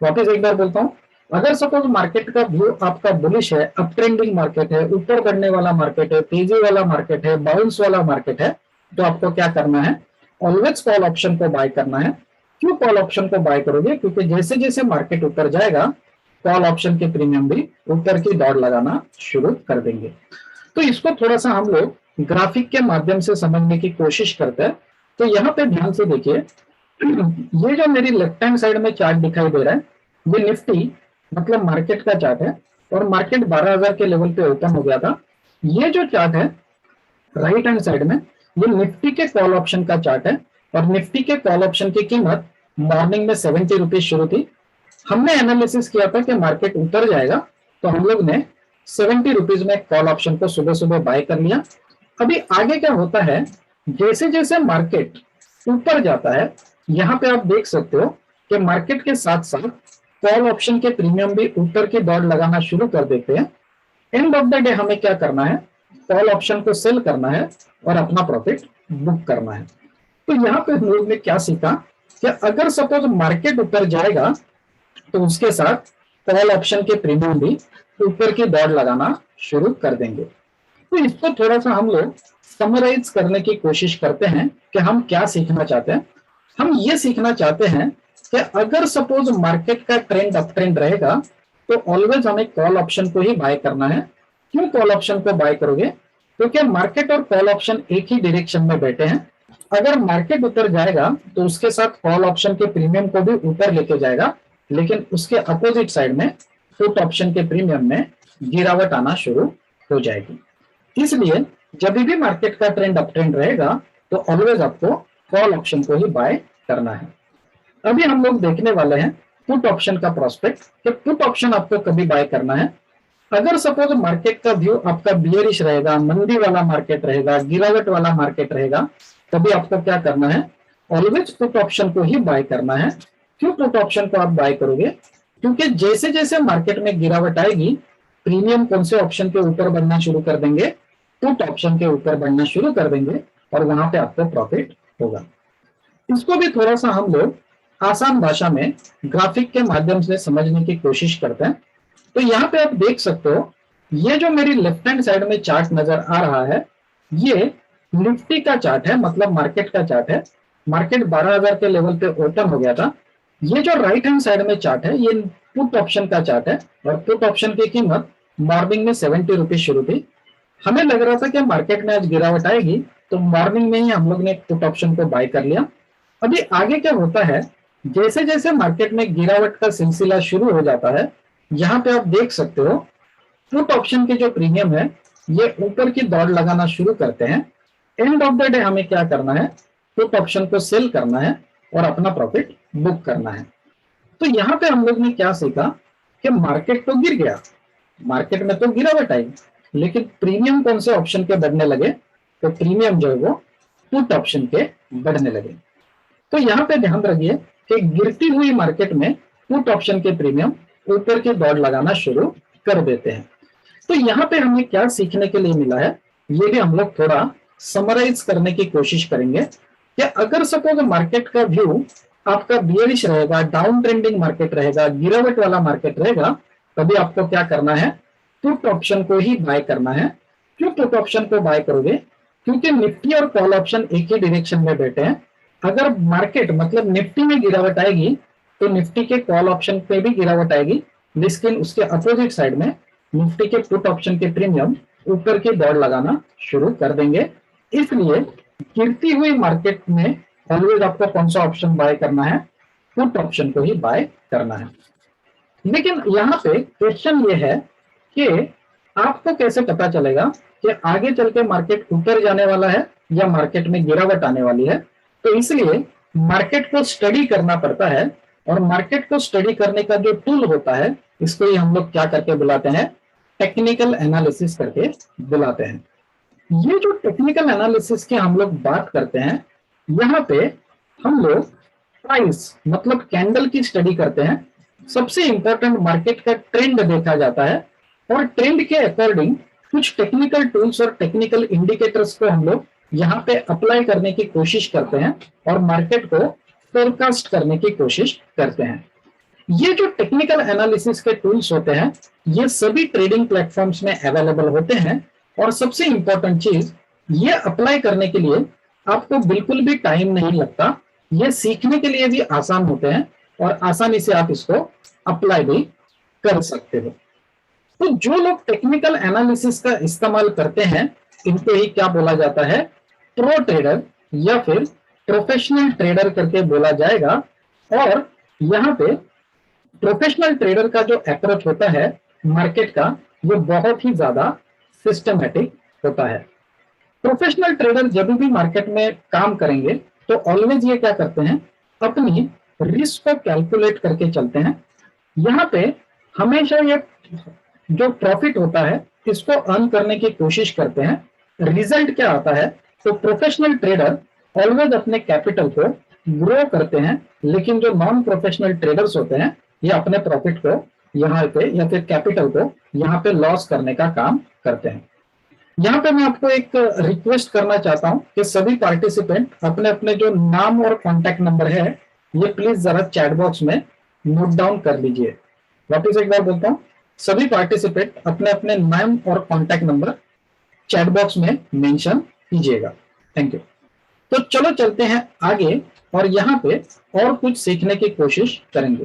Speaker 1: वापस एक बार बोलता हूं, अगर सपोज मार्केट का व्यू आपका बुलिश है, अप ट्रेंडिंग मार्केट है, ऊपर बढ़ने वाला मार्केट है, तेजी वाला मार्केट है, बाउंस वाला मार्केट है, तो आपको क्या करना है? ऑलवेज कॉल ऑप्शन को बाय करना है। क्यों कॉल ऑप्शन को बाय करोगे? क्योंकि जैसे जैसे मार्केट ऊपर जाएगा कॉल ऑप्शन के प्रीमियम भी ऊपर की दौड़ लगाना शुरू कर देंगे। तो इसको थोड़ा सा हम लोग ग्राफिक के माध्यम से समझने की कोशिश करते हैं। तो यहाँ पे ध्यान से देखिए, ये जो मेरी लेफ्ट हैंड साइड में चार्ट दिखाई दे रहा है ये निफ्टी मतलब मार्केट का चार्ट है और मार्केट 12,000 के लेवल पे ओपन हो गया था। ये जो चार्ट है राइट हैंड साइड में ये निफ्टी के कॉल ऑप्शन का चार्ट है और निफ्टी के कॉल ऑप्शन की कीमत मॉर्निंग में 70 रुपीज शुरू थी। हमने एनालिसिस किया था कि मार्केट ऊपर जाएगा तो हम लोग ने 70 रुपीज में कॉल ऑप्शन को सुबह सुबह बाय कर लिया। अभी आगे क्या होता है, जैसे जैसे मार्केट ऊपर जाता है यहाँ पे आप देख सकते हो कि मार्केट के साथ साथ कॉल ऑप्शन के प्रीमियम भी ऊपर की दौड़ लगाना शुरू कर देते हैं। एंड ऑफ द डे हमें क्या करना है? कॉल ऑप्शन को सेल करना है और अपना प्रॉफिट बुक करना है। तो यहाँ पे हम लोग ने क्या सीखा कि अगर सपोज मार्केट ऊपर जाएगा तो उसके साथ कॉल ऑप्शन के प्रीमियम भी ऊपर की दौड़ लगाना शुरू कर देंगे। तो इसको थोड़ा सा हम लोग समराइज करने की कोशिश करते हैं कि हम क्या सीखना चाहते हैं। हम ये सीखना चाहते हैं कि अगर सपोज मार्केट का ट्रेंड अप ट्रेंड रहेगा तो ऑलवेज हमें कॉल ऑप्शन को ही बाय करना है। क्यों कॉल ऑप्शन को बाय करोगे? क्योंकि मार्केट और कॉल ऑप्शन एक ही डायरेक्शन में बैठे हैं। अगर मार्केट ऊपर जाएगा तो उसके साथ कॉल ऑप्शन के प्रीमियम को भी ऊपर लेके जाएगा, लेकिन उसके अपोजिट साइड में पुट ऑप्शन के प्रीमियम में गिरावट आना शुरू हो जाएगी। इसलिए जब भी मार्केट का ट्रेंड अप ट्रेंड रहेगा तो ऑलवेज आपको कॉल ऑप्शन को ही बाय करना है। अभी हम लोग देखने वाले हैं पुट ऑप्शन का प्रोस्पेक्ट, कि पुट ऑप्शन आपको कभी बाय करना है। अगर सपोज मार्केट का व्यू आपका बियरिश रहेगा, मंदी वाला मार्केट रहेगा, गिरावट वाला मार्केट रहेगा, तभी आपको क्या करना है, ऑलवेज पुट ऑप्शन को ही बाय करना है। क्यों पुट ऑप्शन को आप बाय करोगे? क्योंकि जैसे जैसे मार्केट में गिरावट आएगी, प्रीमियम कौन से ऑप्शन के ऊपर बढ़ना शुरू कर देंगे, पुट ऑप्शन के ऊपर बढ़ना शुरू कर देंगे, और वहां पे आपको प्रॉफिट होगा। इसको भी थोड़ा सा हम लोग आसान भाषा में ग्राफिक के माध्यम से समझने की कोशिश करते हैं। तो यहाँ पे आप देख सकते हो, ये जो मेरी लेफ्ट हैंड साइड में चार्ट नजर आ रहा है, ये निफ्टी का चार्ट है, मतलब मार्केट का चार्ट है। मार्केट 12,000 के लेवल पे ओपन हो गया था। ये जो राइट हैंड साइड में चार्ट है, ये पुट ऑप्शन का चार्ट है, और पुट ऑप्शन की कीमत मॉर्निंग में 70 रुपीज शुरू थी। हमें लग रहा था कि मार्केट में आज गिरावट आएगी, तो मॉर्निंग में ही हम लोग ने पुट ऑप्शन को बाय कर लिया। अभी आगे क्या होता है, जैसे जैसे मार्केट में गिरावट का सिलसिला शुरू हो जाता है, यहाँ पे आप देख सकते हो पुट ऑप्शन के जो प्रीमियम है ये ऊपर की दौड़ लगाना शुरू करते हैं। एंड ऑफ द डे हमें क्या करना है, पुट ऑप्शन को सेल करना है और अपना प्रॉफिट बुक करना है। तो यहाँ पे हम लोग ने क्या सीखा कि मार्केट तो गिर गया, मार्केट में तो गिरावट आई, लेकिन प्रीमियम कौन से ऑप्शन के बढ़ने लगे, तो प्रीमियम जो है वो पुट ऑप्शन के बढ़ने लगे। तो यहाँ पे ध्यान रखिए कि गिरती हुई मार्केट में पुट ऑप्शन के प्रीमियम ऊपर की दौड़ लगाना शुरू कर देते हैं। तो यहाँ पे हमें क्या सीखने के लिए मिला है, ये भी हम लोग थोड़ा समराइज करने की कोशिश करेंगे कि अगर सपोज मार्केट का व्यू आपका बियरिश रहेगा, डाउन ट्रेंडिंग मार्केट रहेगा, गिरावट वाला मार्केट रहेगा, तभी आपको क्या करना है, पुट ऑप्शन को ही बाय करना है। क्यों पुट ऑप्शन को बाय करोगे? क्योंकि निफ्टी और कॉल ऑप्शन एक ही डायरेक्शन में बैठे हैं। अगर मार्केट मतलब निफ्टी में गिरावट आएगी तो निफ्टी के कॉल ऑप्शन पे भी गिरावट आएगी, लेकिन उसके अपोजिट साइड में निफ्टी के पुट ऑप्शन के प्रीमियम ऊपर की दौड़ लगाना शुरू कर देंगे। इसलिए गिरती हुई मार्केट में ऑलवेज आपको कौन सा ऑप्शन बाय करना है, पुट ऑप्शन को ही बाय करना है। लेकिन यहाँ पे क्वेश्चन ये है कि आपको कैसे पता चलेगा कि आगे चल के मार्केट ऊपर जाने वाला है या मार्केट में गिरावट आने वाली है। तो इसलिए मार्केट को स्टडी करना पड़ता है, और मार्केट को स्टडी करने का जो टूल होता है, इसको ही हम लोग क्या करके बुलाते हैं, टेक्निकल एनालिसिस करके बुलाते हैं। ये जो टेक्निकल एनालिसिस की हम लोग बात करते हैं, यहाँ पे हम लोग प्राइस मतलब कैंडल की स्टडी करते हैं। सबसे इंपॉर्टेंट मार्केट का ट्रेंड देखा जाता है, और ट्रेंड के अकॉर्डिंग कुछ टेक्निकल टूल्स और टेक्निकल इंडिकेटर्स को हम लोग यहाँ पे अप्लाई करने की कोशिश करते हैं और मार्केट को फोरकास्ट करने की कोशिश करते हैं। ये जो टेक्निकल एनालिसिस के टूल्स होते हैं, ये सभी ट्रेडिंग प्लेटफॉर्म्स में अवेलेबल होते हैं, और सबसे इंपॉर्टेंट चीज, ये अप्लाई करने के लिए आपको बिल्कुल भी टाइम नहीं लगता, ये सीखने के लिए भी आसान होते हैं, और आसानी से आप इसको अप्लाई भी कर सकते हो। तो जो लोग टेक्निकल एनालिसिस का इस्तेमाल करते हैं, इनको ही क्या बोला जाता है, प्रो ट्रेडर या फिर प्रोफेशनल ट्रेडर करके बोला जाएगा। और यहाँ पे प्रोफेशनल ट्रेडर का जो अप्रोच होता है मार्केट का, वो बहुत ही ज्यादा सिस्टमैटिक होता है। प्रोफेशनल ट्रेडर जब भी मार्केट में काम करेंगे तो ऑलवेज ये क्या करते हैं, अपनी रिस्क को कैलकुलेट करके चलते हैं। यहाँ पे हमेशा ये जो प्रॉफिट होता है इसको अर्न करने की कोशिश करते हैं। रिजल्ट क्या आता है, तो प्रोफेशनल ट्रेडर ऑलवेज अपने कैपिटल को ग्रो करते हैं, लेकिन जो नॉन प्रोफेशनल ट्रेडर्स होते हैं ये अपने प्रॉफिट को यहाँ पे या फिर कैपिटल को यहाँ पे लॉस करने का काम करते हैं। यहाँ पे मैं आपको एक रिक्वेस्ट करना चाहता हूँ कि सभी पार्टिसिपेंट अपने अपने जो नाम और कॉन्टैक्ट नंबर है ये प्लीज जरा चैट बॉक्स में नोट डाउन कर लीजिए। वापिस एक बार बोलता हूँ, सभी पार्टिसिपेंट अपने अपने नाम और कॉन्टैक्ट नंबर चैट बॉक्स में मेंशन कीजिएगा। Thank you. तो चलो चलते हैं आगे और यहाँ पे और कुछ सीखने की कोशिश करेंगे।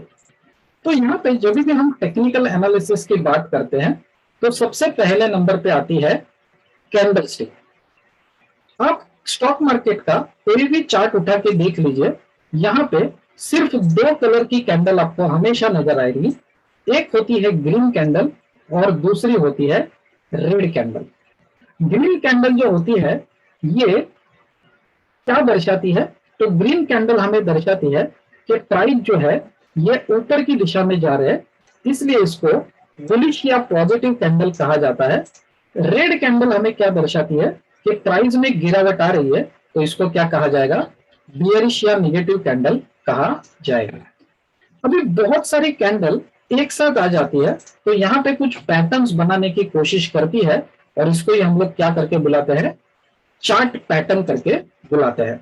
Speaker 1: तो यहाँ पे जब भी हम टेक्निकल एनालिसिस की बात करते हैं तो सबसे पहले नंबर पे आती है कैंडलस्टिक। आप स्टॉक मार्केट का कोई भी चार्ट उठा के देख लीजिए, यहाँ पे सिर्फ दो कलर की कैंडल आपको हमेशा नजर आएगी। एक होती है ग्रीन कैंडल और दूसरी होती है रेड कैंडल। ग्रीन कैंडल जो होती है ये क्या दर्शाती है? तो ग्रीन कैंडल हमें दर्शाती है कि प्राइस जो है ये ऊपर की दिशा में जा रहे हैं, इसलिए इसको बुलिश या पॉजिटिव कैंडल कहा जाता है। रेड कैंडल हमें क्या दर्शाती है कि प्राइस में गिरावट आ रही है, तो इसको क्या कहा जाएगा? बियरिश या निगेटिव कैंडल कहा जाएगा। अभी बहुत सारी कैंडल एक साथ आ जाती है, तो यहाँ पे कुछ पैटर्न्स बनाने की कोशिश करती है, और इसको ही हम लोग क्या करके बुलाते हैं? चार्ट पैटर्न करके बुलाते हैं।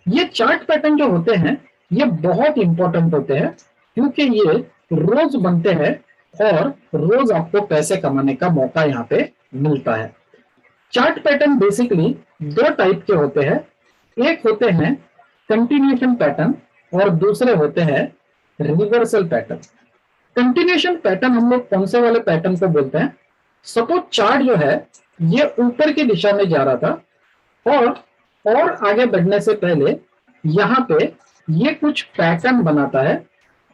Speaker 1: ये चार्ट पैटर्न जो होते हैं ये बहुत इंपॉर्टेंट होते हैं, क्योंकि ये रोज बनते हैं और रोज आपको पैसे कमाने का मौका यहाँ पे मिलता है। चार्ट पैटर्न बेसिकली दो टाइप के होते हैं, एक होते हैं कंटिन्यूएशन पैटर्न और दूसरे होते हैं रिवर्सल पैटर्न। कंटिन्यूएशन पैटर्न हम लोग कौन से वाले पैटर्न को बोलते हैं? सपोज चार्ट जो है ये ऊपर की दिशा में जा रहा था, और आगे बढ़ने से पहले यहाँ पे ये कुछ पैटर्न बनाता है,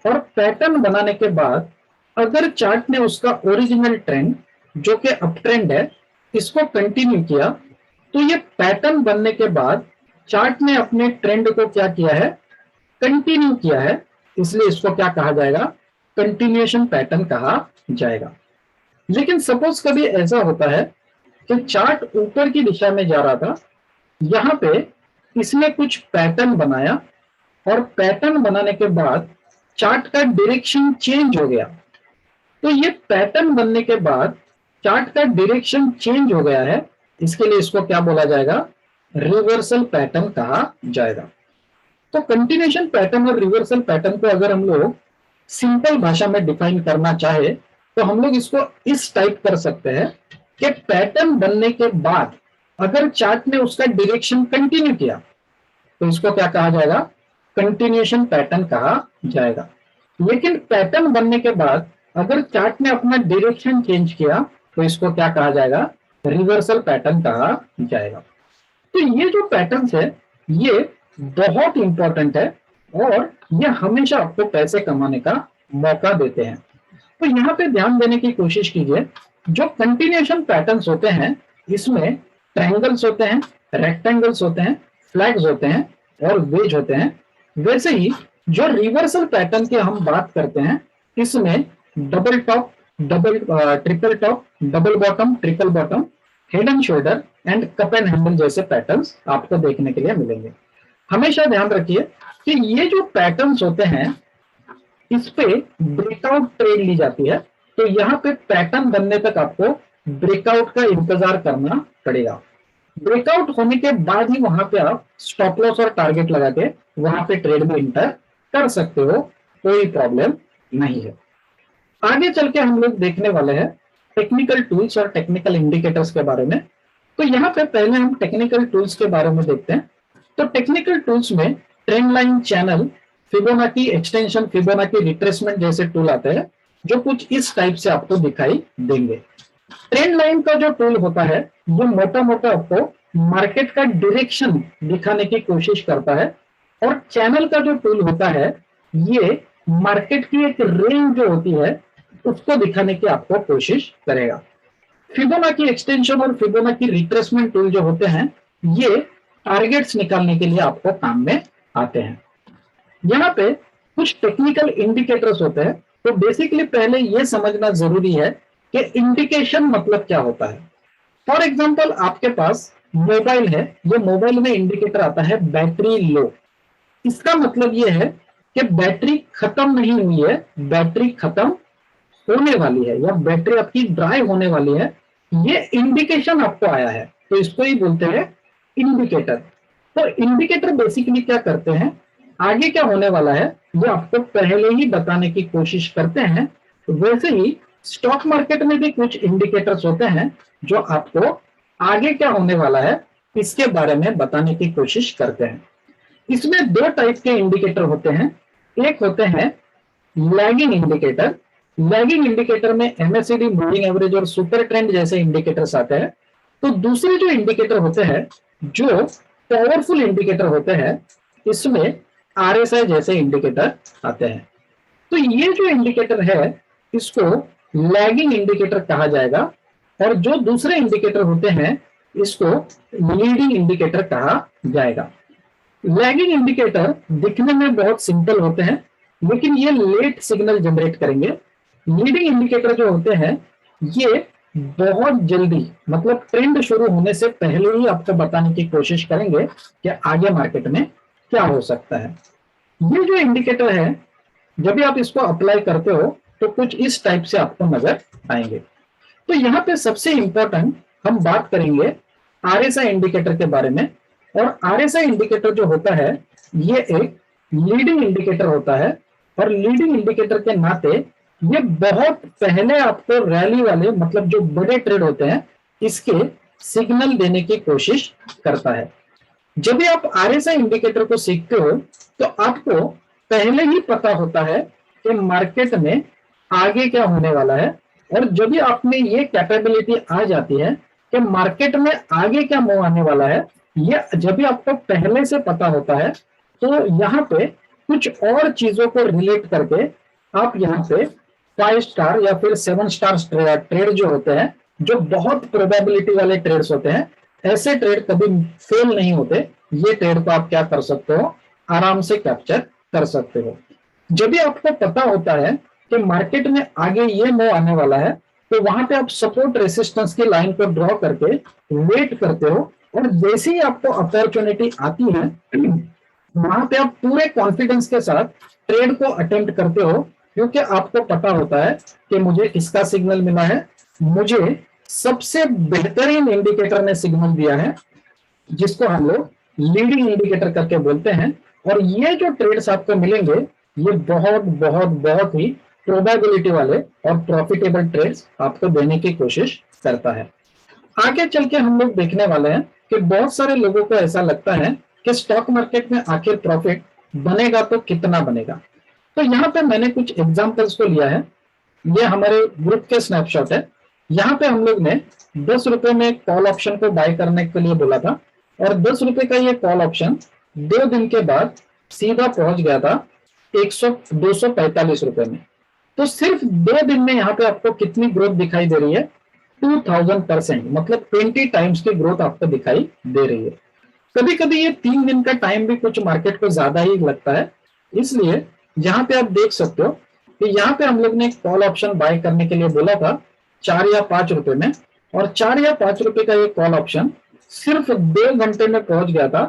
Speaker 1: और पैटर्न बनाने के बाद अगर चार्ट ने उसका ओरिजिनल ट्रेंड जो कि अप ट्रेंड है इसको कंटिन्यू किया, तो ये पैटर्न बनने के बाद चार्ट ने अपने ट्रेंड को क्या किया है? कंटिन्यू किया है, इसलिए इसको क्या कहा जाएगा? कंटिन्यूएशन पैटर्न कहा जाएगा। लेकिन सपोज कभी ऐसा होता है कि चार्ट ऊपर की दिशा में जा रहा था, यहाँ पे इसने कुछ पैटर्न बनाया, और पैटर्न बनाने के बाद चार्ट का डायरेक्शन चेंज हो गया। तो ये पैटर्न बनने के बाद चार्ट का डायरेक्शन चेंज हो गया है, इसके लिए इसको क्या बोला जाएगा? रिवर्सल पैटर्न कहा जाएगा। तो कंटिन्यूएशन पैटर्न और रिवर्सल पैटर्न को अगर हम लोग सिंपल भाषा में डिफाइन करना चाहे तो हम लोग इसको इस टाइप कर सकते हैं कि पैटर्न बनने के बाद अगर चार्ट ने उसका डायरेक्शन कंटिन्यू किया, तो इसको क्या कहा जाएगा? कंटिन्यूएशन पैटर्न कहा जाएगा। लेकिन पैटर्न बनने के बाद अगर चार्ट ने अपना डायरेक्शन चेंज किया, तो इसको क्या कहा जाएगा? रिवर्सल पैटर्न कहा जाएगा। तो ये जो पैटर्न्स है ये बहुत इंपॉर्टेंट है, और ये हमेशा आपको पैसे कमाने का मौका देते हैं। तो यहाँ पे ध्यान देने की कोशिश कीजिए, जो कंटिन्यूएशन पैटर्न्स होते हैं इसमें ट्रायंगल्स होते हैं, रेक्टेंगल्स होते हैं, फ्लैग्स होते हैं और वेज होते हैं। वैसे ही जो रिवर्सल पैटर्न की हम बात करते हैं इसमें double top, triple top, double bottom, triple bottom, head and shoulder and cup and handle जैसे पैटर्न्स आपको देखने के लिए मिलेंगे। हमेशा ध्यान रखिए कि ये जो पैटर्न्स होते हैं इस पे ब्रेकआउट ट्रेड ली जाती है, तो यहाँ पे पैटर्न बनने तक आपको ब्रेकआउट का इंतजार करना पड़ेगा। ब्रेकआउट होने के बाद ही वहां पे आप स्टॉप लॉस और टारगेट लगा के वहां पे ट्रेड में इंटर कर सकते हो, कोई प्रॉब्लम नहीं है। आगे चल के हम लोग देखने वाले हैं टेक्निकल टूल्स और टेक्निकल इंडिकेटर्स के बारे में। तो यहाँ पे पहले हम टेक्निकल टूल्स के बारे में देखते हैं। तो टेक्निकल टूल्स में trend line, channel, Fibonacci extension, Fibonacci retracement जैसे टूल आते हैं जो कुछ इस टाइप से आपको दिखाई देंगे। ट्रेंड लाइन का जो टूल होता है वो मोटा मोटा आपको मार्केट का डायरेक्शन दिखाने की कोशिश करता है, और चैनल का जो टूल होता है ये मार्केट की एक रेंज जो होती है उसको दिखाने की आपको कोशिश करेगा। फिबोनाची एक्सटेंशन और फिबोनाची रिट्रेसमेंट टूल जो होते हैं ये टारगेट्स निकालने के लिए आपको काम में आते हैं। यहाँ पे कुछ टेक्निकल इंडिकेटर्स होते हैं, तो बेसिकली पहले ये समझना जरूरी है कि इंडिकेशन मतलब क्या होता है। फॉर एग्जांपल आपके पास मोबाइल है, ये मोबाइल में इंडिकेटर आता है बैटरी लो। इसका मतलब ये है कि बैटरी खत्म नहीं हुई है, बैटरी खत्म होने वाली है या बैटरी आपकी ड्राई होने वाली है, ये इंडिकेशन आपको आया है, तो इसको ही बोलते हैं इंडिकेटर। तो इंडिकेटर बेसिकली क्या करते हैं, आगे क्या होने वाला है ये आपको पहले ही बताने की कोशिश करते हैं। वैसे ही स्टॉक मार्केट में भी कुछ इंडिकेटर्स होते हैं जो आपको आगे क्या होने वाला है इसके बारे में बताने की कोशिश करते हैं। इसमें दो टाइप के इंडिकेटर होते हैं, एक होते हैं लैगिंग इंडिकेटर। लैगिंग इंडिकेटर में एमएससीडी, मूविंग एवरेज और सुपर ट्रेंड जैसे इंडिकेटर्स आते हैं। तो दूसरे जो इंडिकेटर होते हैं जो पावरफुल इंडिकेटर होते हैं इसमें आरएसआई जैसे इंडिकेटर आते हैं। तो ये जो इंडिकेटर है इसको लैगिंग इंडिकेटर कहा जाएगा, और जो दूसरे इंडिकेटर होते हैं इसको लीडिंग इंडिकेटर कहा जाएगा। लैगिंग इंडिकेटर दिखने में बहुत सिंपल होते हैं लेकिन ये लेट सिग्नल जनरेट करेंगे। लीडिंग इंडिकेटर जो होते हैं ये बहुत जल्दी, मतलब ट्रेंड शुरू होने से पहले ही आपको बताने की कोशिश करेंगे कि आगे मार्केट में क्या हो सकता है। ये जो इंडिकेटर है जब भी आप इसको अप्लाई करते हो तो कुछ इस टाइप से आपको नजर आएंगे। तो यहाँ पे सबसे इंपॉर्टेंट हम बात करेंगे आरएसआई इंडिकेटर के बारे में। और आरएसआई इंडिकेटर जो होता है ये एक लीडिंग इंडिकेटर होता है, और लीडिंग इंडिकेटर के नाते ये बहुत पहले आपको रैली वाले, मतलब जो बड़े ट्रेड होते हैं, इसके सिग्नल देने की कोशिश करता है। जब भी आप आरएसआई इंडिकेटर को सीखते हो तो आपको पहले ही पता होता है कि मार्केट में आगे क्या होने वाला है, और जब भी आप में ये कैपेबिलिटी आ जाती है कि मार्केट में आगे क्या मूव आने वाला है, ये जब भी आपको पहले से पता होता है तो यहाँ पे कुछ और चीजों को रिलेट करके आप यहाँ पे 5 स्टार या फिर 7 स्टार ट्रेड जो होते हैं, जो बहुत प्रोबेबिलिटी वाले ट्रेड्स होते हैं, ऐसे ट्रेड कभी फेल नहीं होते। ये ट्रेड को आप क्या कर सकते हो, आराम से कैप्चर कर सकते हो। जब भी आपको पता होता है कि मार्केट में आगे ये मूव आने वाला है तो वहां पे आप सपोर्ट रेसिस्टेंस की लाइन को ड्रॉ करके वेट करते हो, और जैसे ही आपको अपॉर्चुनिटी आती है वहां पे आप पूरे कॉन्फिडेंस के साथ ट्रेड को अटेम्प्ट करते हो, क्योंकि आपको पता होता है कि मुझे किसका सिग्नल मिला है, मुझे सबसे बेहतरीन इंडिकेटर ने सिग्नल दिया है जिसको हम लोग लीडिंग इंडिकेटर करके बोलते हैं। और ये जो ट्रेड्स आपको मिलेंगे ये बहुत बहुत बहुत ही प्रोबेबिलिटी वाले और प्रॉफिटेबल ट्रेड्स आपको देने की कोशिश करता है। आगे चल के हम लोग देखने वाले हैं कि बहुत सारे लोगों को ऐसा लगता है कि स्टॉक मार्केट में आखिर प्रॉफिट बनेगा तो कितना बनेगा। तो यहाँ पे मैंने कुछ एग्जांपल्स को लिया है, ये हमारे ग्रुप के स्नैपशॉट है। यहाँ पे हम लोग ने 10 रुपए में कॉल ऑप्शन को बाय करने के लिए बोला था, और 10 रुपए का ये कॉल ऑप्शन 2 दिन के बाद सीधा पहुंच गया था 245 रुपए में। तो सिर्फ 2 दिन में यहाँ पे आपको कितनी ग्रोथ दिखाई दे रही है, 2000%, मतलब 20 टाइम्स की ग्रोथ आपको दिखाई दे रही है। कभी कभी ये 3 दिन का टाइम भी कुछ मार्केट को ज्यादा ही लगता है, इसलिए यहाँ पे आप देख सकते हो कि यहाँ पे हम लोग ने कॉल ऑप्शन बाय करने के लिए बोला था 4 या 5 रुपए में, और 4 या 5 रुपए का ये कॉल ऑप्शन सिर्फ 2 घंटे में पहुंच गया था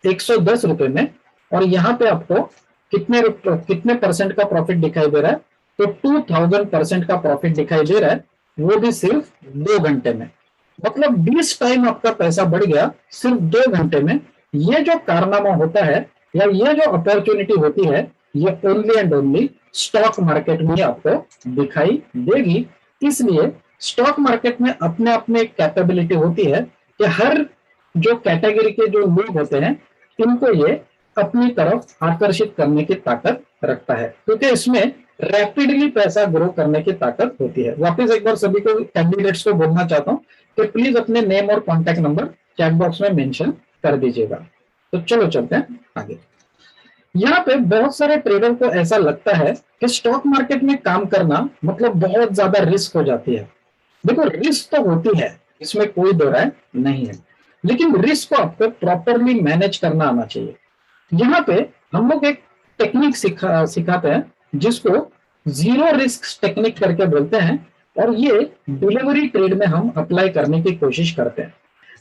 Speaker 1: 110 रुपए में। और यहाँ पे आपको कितने परसेंट का प्रॉफिट दिखाई दे रहा है, तो 2000% का प्रॉफिट दिखाई दे रहा है, वो भी सिर्फ 2 घंटे में। मतलब 20 टाइम आपका पैसा बढ़ गया सिर्फ 2 घंटे में। ये जो कारनामा होता है या ये जो अपॉर्चुनिटी होती है, ये only and only stock market में आपको दिखाई देगी। इसलिए स्टॉक मार्केट में अपने अपने कैपेबिलिटी होती है कि हर जो कैटेगरी के जो लोग होते हैं इनको ये अपनी तरफ आकर्षित करने की ताकत रखता है, क्योंकि इसमें रैपिडली पैसा ग्रो करने की ताकत होती है। वापस एक बार सभी को कैंडिडेट्स को बोलना चाहता हूँ कि प्लीज अपने नेम और कॉन्टैक्ट नंबर चैट बॉक्स में मेंशन कर दीजिएगा। तो चलो चलते हैं आगे। यहाँ पे बहुत सारे ट्रेडर को ऐसा लगता है कि स्टॉक मार्केट में काम करना मतलब बहुत ज्यादा रिस्क हो जाती है। देखो, रिस्क तो होती है, इसमें कोई दो राय नहीं है, लेकिन रिस्क को आपको प्रॉपरली मैनेज करना आना चाहिए। यहाँ पे हम लोग एक टेक्निक सिखाते हैं जिसको जीरो रिस्क टेक्निक करके बोलते हैं, और ये डिलीवरी ट्रेड में हम अप्लाई करने की कोशिश करते हैं।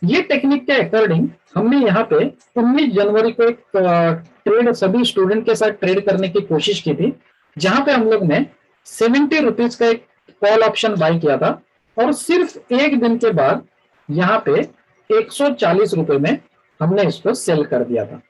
Speaker 1: ये टेक्निक के अकॉर्डिंग हमने यहाँ पे 19 जनवरी को एक ट्रेड सभी स्टूडेंट के साथ ट्रेड करने की कोशिश की थी, जहां पे हम लोग ने 70 रुपीज का एक कॉल ऑप्शन बाय किया था, और सिर्फ 1 दिन के बाद यहाँ पे 140 रुपए में हमने इसको सेल कर दिया था।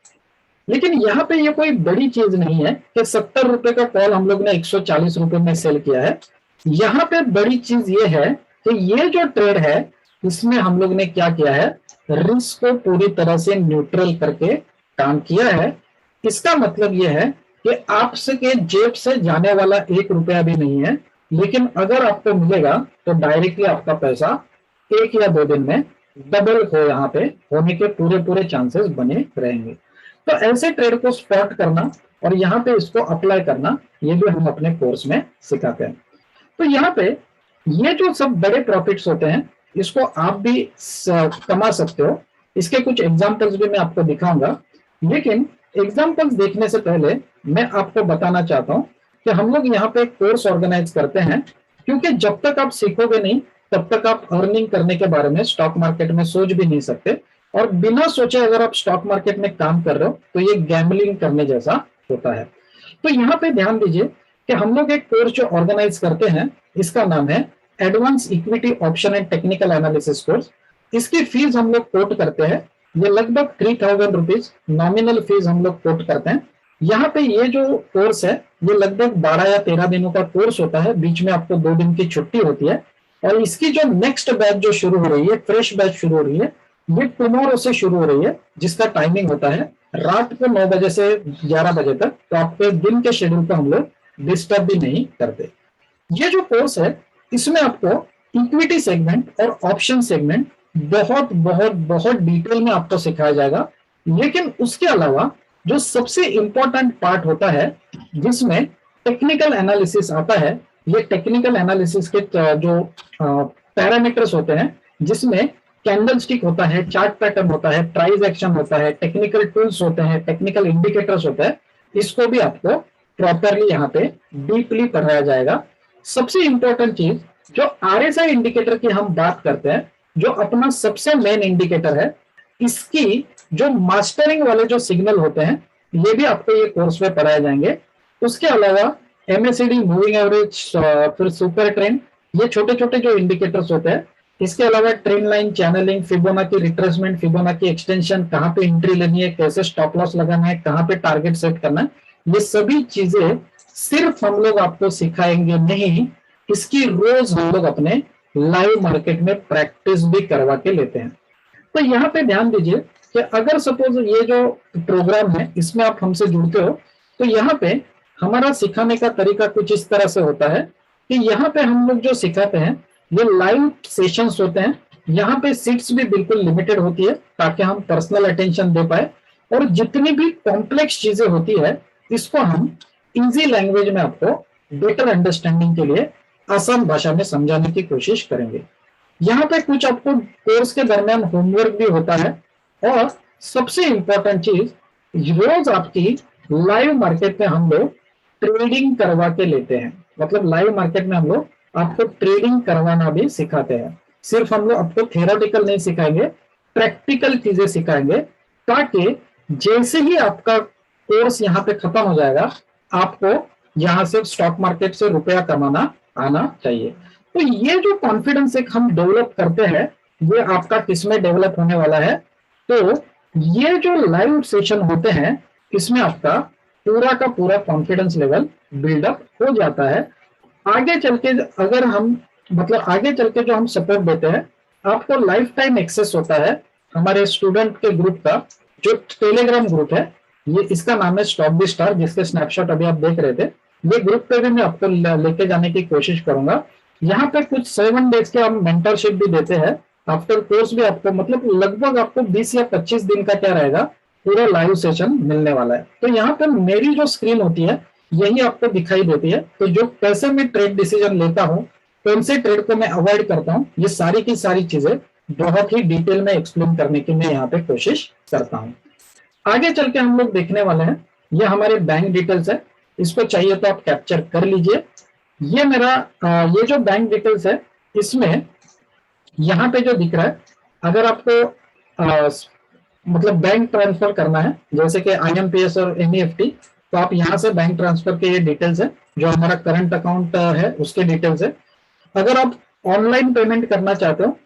Speaker 1: लेकिन यहाँ पे ये कोई बड़ी चीज नहीं है कि 70 रुपए का कॉल हम लोग ने 140 रुपए में सेल किया है। यहाँ पे बड़ी चीज ये है कि ये जो ट्रेड है इसमें हम लोग ने क्या किया है, रिस्क को पूरी तरह से न्यूट्रल करके काम किया है। इसका मतलब ये है कि आपके जेब से जाने वाला 1 रुपया भी नहीं है, लेकिन अगर आपको मिलेगा तो डायरेक्टली आपका पैसा 1 या 2 दिन में डबल हो यहाँ पे होने के पूरे पूरे चांसेस बने रहेंगे। तो ऐसे ट्रेड को स्पॉट करना और यहाँ पे इसको अप्लाई करना, ये भी हम अपने कोर्स में सिखाते हैं। तो यहाँ पे ये जो सब बड़े प्रॉफिट्स होते हैं, इसको आप भी कमा सकते हो। इसके कुछ एग्जांपल्स भी मैं आपको दिखाऊंगा, लेकिन एग्जांपल्स देखने से पहले मैं आपको बताना चाहता हूं कि हम लोग यहाँ पे कोर्स ऑर्गेनाइज करते हैं, क्योंकि जब तक आप सीखोगे नहीं तब तक आप अर्निंग करने के बारे में स्टॉक मार्केट में सोच भी नहीं सकते। और बिना सोचे अगर आप स्टॉक मार्केट में काम कर रहे हो तो ये गैम्बलिंग करने जैसा होता है। तो यहाँ पे ध्यान दीजिए कि हम लोग एक कोर्स जो ऑर्गेनाइज करते हैं, इसका नाम है advance equity option and technical analysis course. इसकी फीस हम लोग कोट करते हैं, ये लगभग 3000 रुपीज नॉमिनल फीस हम लोग कोट करते हैं। यहाँ पे ये जो कोर्स है ये लगभग 12 या 13 दिनों का कोर्स होता है, बीच में आपको 2 दिन की छुट्टी होती है। और इसकी जो नेक्स्ट बैच जो शुरू हो रही है, फ्रेश बैच शुरू हो रही है, ये टुमारो से शुरू हो रही है, जिसका टाइमिंग होता है रात को 9 बजे से 11 बजे तक। तो आपके दिन के शेड्यूल को हम लोग डिस्टर्ब भी नहीं करते। ये जो कोर्स है इसमें आपको इक्विटी सेगमेंट और ऑप्शन सेगमेंट बहुत बहुत बहुत डिटेल में आपको सिखाया जाएगा। लेकिन उसके अलावा जो सबसे इंपॉर्टेंट पार्ट होता है जिसमें टेक्निकल एनालिसिस आता है, ये टेक्निकल एनालिसिस के जो पैरामीटर्स होते हैं, जिसमें कैंडल स्टिक होता है, चार्ट पैटर्न होता है, प्राइस एक्शन होता है, टेक्निकल टूल्स होते हैं, टेक्निकल इंडिकेटर्स होते हैं, इसको भी आपको प्रॉपरली यहाँ पे डीपली पढ़ाया जाएगा। सबसे इंपॉर्टेंट चीज जो आरएसआई इंडिकेटर की हम बात करते हैं, जो अपना सबसे मेन इंडिकेटर है, इसकी जो मास्टरिंग वाले जो सिग्नल होते हैं ये भी आपको ये कोर्स में पढ़ाए जाएंगे। उसके अलावा एमएससीडी, मूविंग एवरेज, फिर सुपर ट्रेंड, ये छोटे छोटे जो इंडिकेटर्स होते हैं। इसके अलावा trend line, channelling, Fibonacci retracement, Fibonacci extension, कहाँ पे एंट्री लेनी है, कैसे स्टॉप लॉस लगाना है, कहाँ पे टारगेट सेट करना है, ये सभी चीजें सिर्फ हम लोग आपको सिखाएंगे नहीं, इसकी रोज हम लोग अपने लाइव मार्केट में प्रैक्टिस भी करवा के लेते हैं। तो यहाँ पे ध्यान दीजिए कि अगर सपोज ये जो प्रोग्राम है इसमें आप हमसे जुड़ते हो, तो यहाँ पे हमारा सिखाने का तरीका कुछ इस तरह से होता है कि यहाँ पे हम लोग जो सिखाते हैं ये लाइव सेशंस होते हैं। यहाँ पे सीट्स भी बिल्कुल लिमिटेड होती है ताकि हम पर्सनल अटेंशन दे पाए, और जितनी भी कॉम्प्लेक्स चीजें होती है इसको हम इजी लैंग्वेज में आपको बेटर अंडरस्टैंडिंग के लिए आसान भाषा में समझाने की कोशिश करेंगे। यहाँ पे कुछ आपको कोर्स के दरमियान होमवर्क भी होता है, और सबसे इंपॉर्टेंट चीज रोज आपकी लाइव मार्केट में हम लोग ट्रेडिंग करवा के लेते हैं। मतलब लाइव मार्केट में हम लोग आपको ट्रेडिंग करवाना भी सिखाते हैं। सिर्फ हम लोग आपको थ्योरेटिकल नहीं सिखाएंगे, प्रैक्टिकल चीजें सिखाएंगे, ताकि जैसे ही आपका कोर्स यहाँ पे खत्म हो जाएगा आपको यहाँ से स्टॉक मार्केट से रुपया कमाना आना चाहिए। तो ये जो कॉन्फिडेंस एक हम डेवलप करते हैं, ये आपका किसमें डेवलप होने वाला है, तो ये जो लाइव सेशन होते हैं इसमें आपका पूरा का पूरा कॉन्फिडेंस लेवल बिल्डअप हो जाता है। आगे चल के अगर हम मतलब आगे चल के जो हम सपोर्ट देते हैं, आपको लाइफ टाइम एक्सेस होता है हमारे स्टूडेंट के ग्रुप का, जो टेलीग्राम ग्रुप है, ये इसका नाम है स्टॉक दी स्टार, जिसके स्नैपशॉट अभी आप देख रहे थे। ये ग्रुप पे भी मैं आपको लेके जाने की कोशिश करूंगा। यहाँ पे कुछ 7 डेज के हम मेंटरशिप भी देते हैं। आफ्टर कोर्स भी आपको मतलब लगभग आपको 20 या 25 दिन का क्या रहेगा, पूरा लाइव सेशन मिलने वाला है। तो यहाँ पर मेरी जो स्क्रीन होती है यही आपको दिखाई देती है। तो जो कैसे मैं ट्रेड डिसीजन लेता हूँ, कौन से ट्रेड को मैं अवॉइड करता हूँ, ये सारी की सारी चीजें बहुत ही डिटेल में एक्सप्लेन करने की मैं यहाँ पे कोशिश करता हूँ। आगे चल के हम लोग देखने वाले हैं, ये हमारे बैंक डिटेल्स है, इसको चाहिए तो आप कैप्चर कर लीजिए। ये मेरा ये जो बैंक डिटेल्स है, इसमें यहाँ पे जो दिख रहा है, अगर आपको मतलब बैंक ट्रांसफर करना है जैसे कि आईएमपीएस और एनईएफटी, तो आप यहाँ से बैंक ट्रांसफर के ये डिटेल्स है, जो हमारा करंट अकाउंट है उसके डिटेल्स है। अगर आप ऑनलाइन पेमेंट करना चाहते हो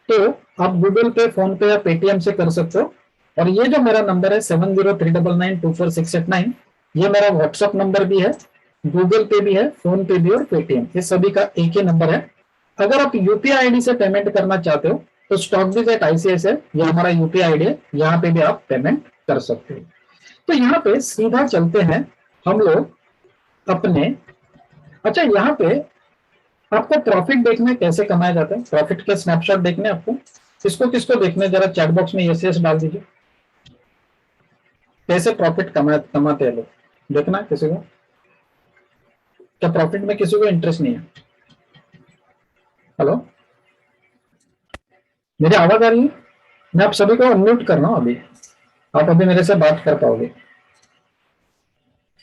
Speaker 1: तो आप गूगल पे, फोन पे या पेटीएम से कर सकते हो। और ये जो मेरा नंबर है 7039924689, ये मेरा व्हाट्सएप नंबर भी है, गूगल पे भी है, फोन पे भी और पेटीएम, ये सभी का एक ही नंबर है। अगर आप यूपीआई आईडी से पेमेंट करना चाहते हो तो StockBiz@ICICI ये हमारा यूपीआई आईडी है, यहाँ पे भी आप पेमेंट कर सकते हो। तो यहाँ पे सीधा चलते हैं हम लोग अपने, अच्छा यहाँ पे आपको प्रॉफिट देखने कैसे कमाया जाता है, प्रॉफिट के स्नैपशॉट देखने आपको, किसको किसको देखना है, जरा चैट बॉक्स में यस यस डाल दीजिए। कैसे प्रॉफिट कमाते हैं लोग, देखना है किसी को? क्या प्रॉफिट में किसी को इंटरेस्ट नहीं है? हेलो, मेरी आवाज आ रही है? मैं आप सभी को अनम्यूट कर रहा हूँ अभी, आप अभी मेरे से बात कर पाओगे।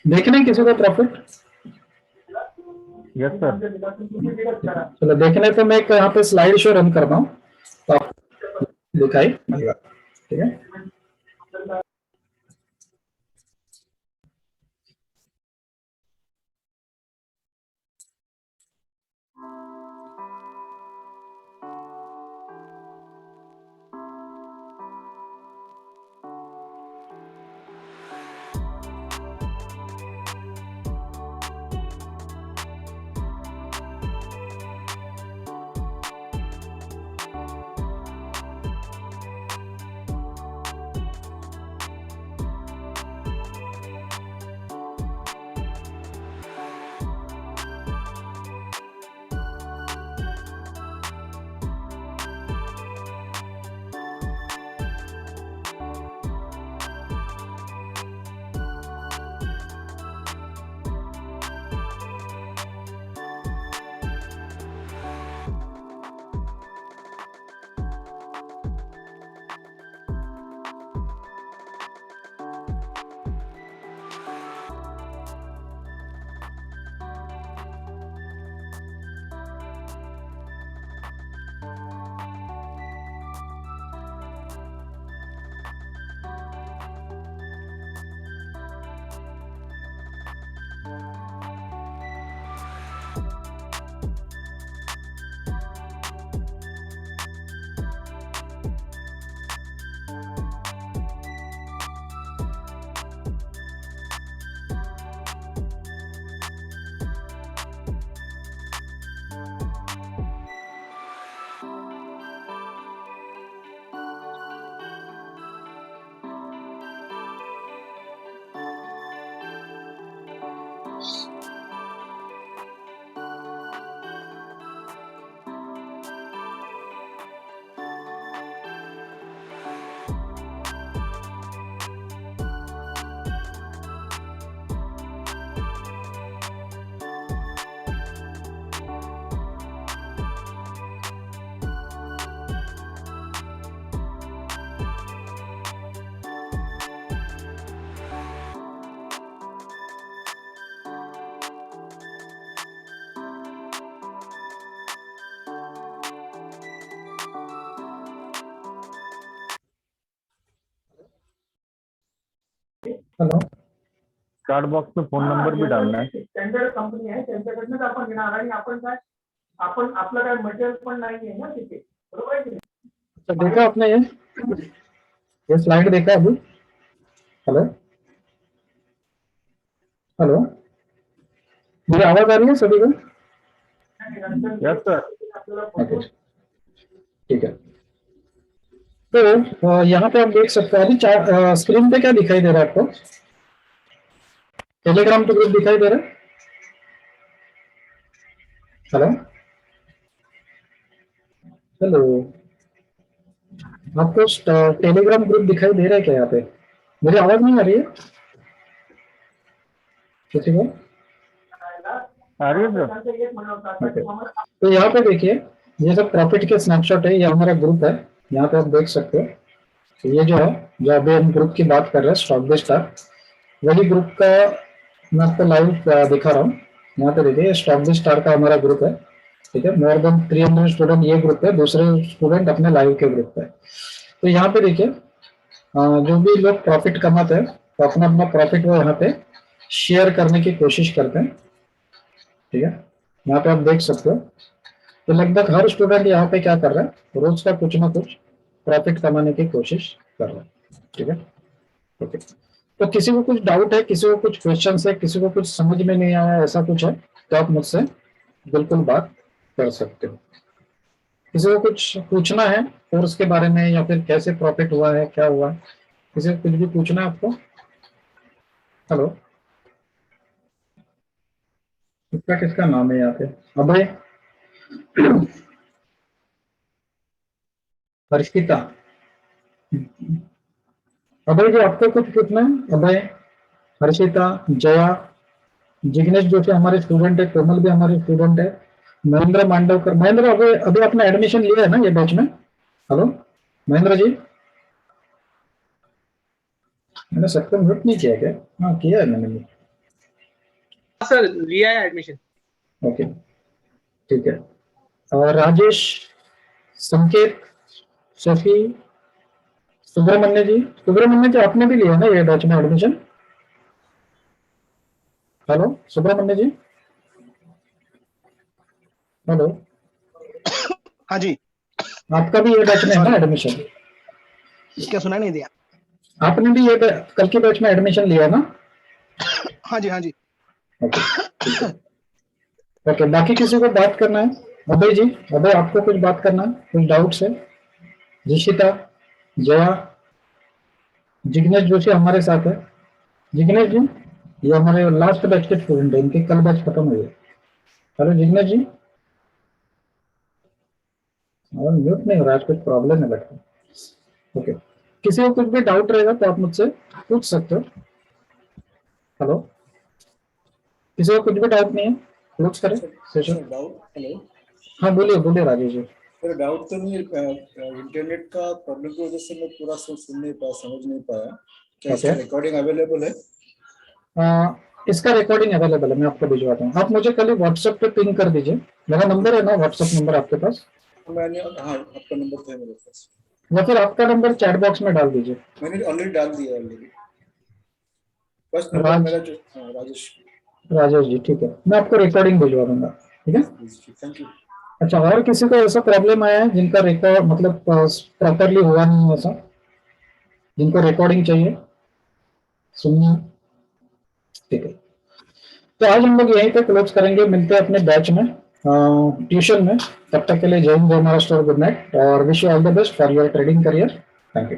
Speaker 1: देखना है किसी को प्रॉफिट?
Speaker 2: Yes sir.
Speaker 1: चलो देखने, तो मैं एक यहाँ पे स्लाइड शो रन कर रहा हूँ, तो आप दिखाई देगा, ठीक है? हेलो,
Speaker 2: चॅट बॉक्स में फोन नंबर भी डालना है.
Speaker 3: त्यांच्याकडे कंपनी आहे, त्यांच्याकडनं आपण घेणार आणि आपण काय, आपण आपलं काय मटेरियल पण नाहीये ना तिथे, बरोबर आहे की नाही?
Speaker 1: अच्छा देखा आपने ये स्लाइड देखा अभी? हेलो हेलो, मेरी आवाज आ रही है सभी को?
Speaker 2: Yes sir.
Speaker 1: ओके, ठीक है। तो यहाँ पे आप देख सकते हो, अभी स्क्रीन पे क्या दिखाई दे रहा है आपको? टेलीग्राम पे ग्रुप दिखाई दे रहा है? हेलो हेलो, आपको टेलीग्राम ग्रुप दिखाई दे रहा है क्या यहाँ पे? मेरी आवाज नहीं आ रही है किसी को?
Speaker 2: आ रही है सर.
Speaker 1: ओके, तो यहाँ पे देखिए, ये सब प्रॉफिट के स्नैपशॉट है, ये हमारा ग्रुप है, यहाँ पे आप देख सकते हो। तो ये जो है, जो अभी हम ग्रुप की बात कर रहे हैं, स्टॉक बेस्ड स्टार, वही ग्रुप का मैं आपको लाइव दिखा रहा हूँ। यहाँ पे देखिए, स्टॉक बेस्ड स्टार का हमारा ग्रुप है, ठीक है? मोर देन 300 स्टूडेंट ये ग्रुप है, दूसरे स्टूडेंट अपने लाइव के ग्रुप है। तो यहाँ पे देखिए, जो भी लोग प्रॉफिट कमाते हैं, तो अपना अपना प्रॉफिट वो यहाँ पे शेयर करने की कोशिश करते हैं, ठीक है? यहाँ पे आप देख सकते हो, तो लगभग हर स्टूडेंट यहाँ पे क्या कर रहा है, रोज का कुछ ना कुछ प्रॉफिट कमाने की कोशिश कर रहा है, ठीक है? ओके, तो किसी को कुछ डाउट है, किसी को कुछ क्वेश्चन है, किसी को कुछ समझ में नहीं आया, ऐसा कुछ है तो आप मुझसे बिल्कुल बात कर सकते हो। किसी को कुछ पूछना है कोर्स के बारे में, या फिर कैसे प्रॉफिट हुआ है, क्या हुआ है, किसी को कुछ भी पूछना है आपको? हेलो, इसका किसका नाम है यहाँ पे? अभय? हर्षिता, अभय जी आपको कुछ पूछना है? अभय, हर्षिता, जया, जिग्नेश जोशी हमारे स्टूडेंट है, कोमल भी हमारे स्टूडेंट है, महेंद्र मांडवकर। महेंद्र, अभी अभी आपने एडमिशन लिया है ना ये बैच में? हेलो महेंद्र जी, मैंने सबको म्यूट नहीं किया क्या? हाँ किया है मैंने म्यूट।
Speaker 4: सर लिया है एडमिशन।
Speaker 1: ओके ठीक है। और राजेश, संकेत, शफी, सुब्रमण्य जी, सुब्रमण्य जी आपने भी लिया है ना ये बैच में एडमिशन? हेलो सुब्रमण्य जी, हेलो,
Speaker 5: हाँ जी।
Speaker 1: आपका भी ये बैच में है ना एडमिशन?
Speaker 5: क्या सुनाई नहीं दिया?
Speaker 1: आपने भी ये कल के बैच में एडमिशन लिया ना?
Speaker 5: हाँ जी, हाँ जी।
Speaker 1: ओके ठीक है। ओके, बाकी किसी को बात करना है? अभय जी, अभय आपको कुछ बात करना है, कुछ डाउट्स है? जिशिता, जया, जिग्नेश जोशी हमारे साथ है। जिग्नेश जी, ये हमारे लास्ट बैच के स्टूडेंट है, इनके कल बैच खत्म हुई है। हेलो जिग्नेश जी, और म्यूट नहीं हो रहा है, कुछ प्रॉब्लम है लगता है। ओके, किसी को कुछ भी डाउट रहेगा तो आप मुझसे पूछ सकते हो। हेलो, किसी को कुछ भी डाउट नहीं है? क्लोज करें सेशन।
Speaker 6: डाउट, हेलो
Speaker 1: हाँ बोलिए बोलिए राजेश जी।
Speaker 6: सर, डाउट तो नहीं, इंटरनेट का प्रॉब्लम की वजह से मैं पूरा सुन नहीं पाया, समझ नहीं पाया। क्या इसका
Speaker 1: Okay.
Speaker 6: रिकॉर्डिंग अवेलेबल है?
Speaker 1: इसका रिकॉर्डिंग अवेलेबल है, मैं आपको भिजवाता हूँ। आप मुझे कल व्हाट्सएप पे पिंग कर दीजिए, मेरा नंबर है ना व्हाट्सएप नंबर आपके पास?
Speaker 6: मैंने, हाँ आपका नंबर तो है मेरे पास।
Speaker 1: या फिर आपका नंबर चैट बॉक्स में डाल दीजिए।
Speaker 6: मैंने ऑलरेडी डाल दिया है ऑलरेडी। फर्स्ट नंबर
Speaker 1: राज
Speaker 6: मेरा जो, हाँ राजेश।
Speaker 1: राजेश जी ठीक है, मैं आपको रिकॉर्डिंग भिजवा दूंगा, ठीक है?
Speaker 6: Thank you.
Speaker 1: अच्छा, और किसी को ऐसा प्रॉब्लम आया है जिनका रिकॉर्ड मतलब प्रॉपरली हुआ नहीं है, ऐसा जिनको रिकॉर्डिंग चाहिए सुनना? ठीक है, तो आज हम लोग यहीं पे क्लोज करेंगे, मिलते हैं अपने बैच में ट्यूशन में। तब तक के लिए जय हिंद, जय महाराष्ट्र, गुड नाइट, और wish you all the best for your trading career. Thank you.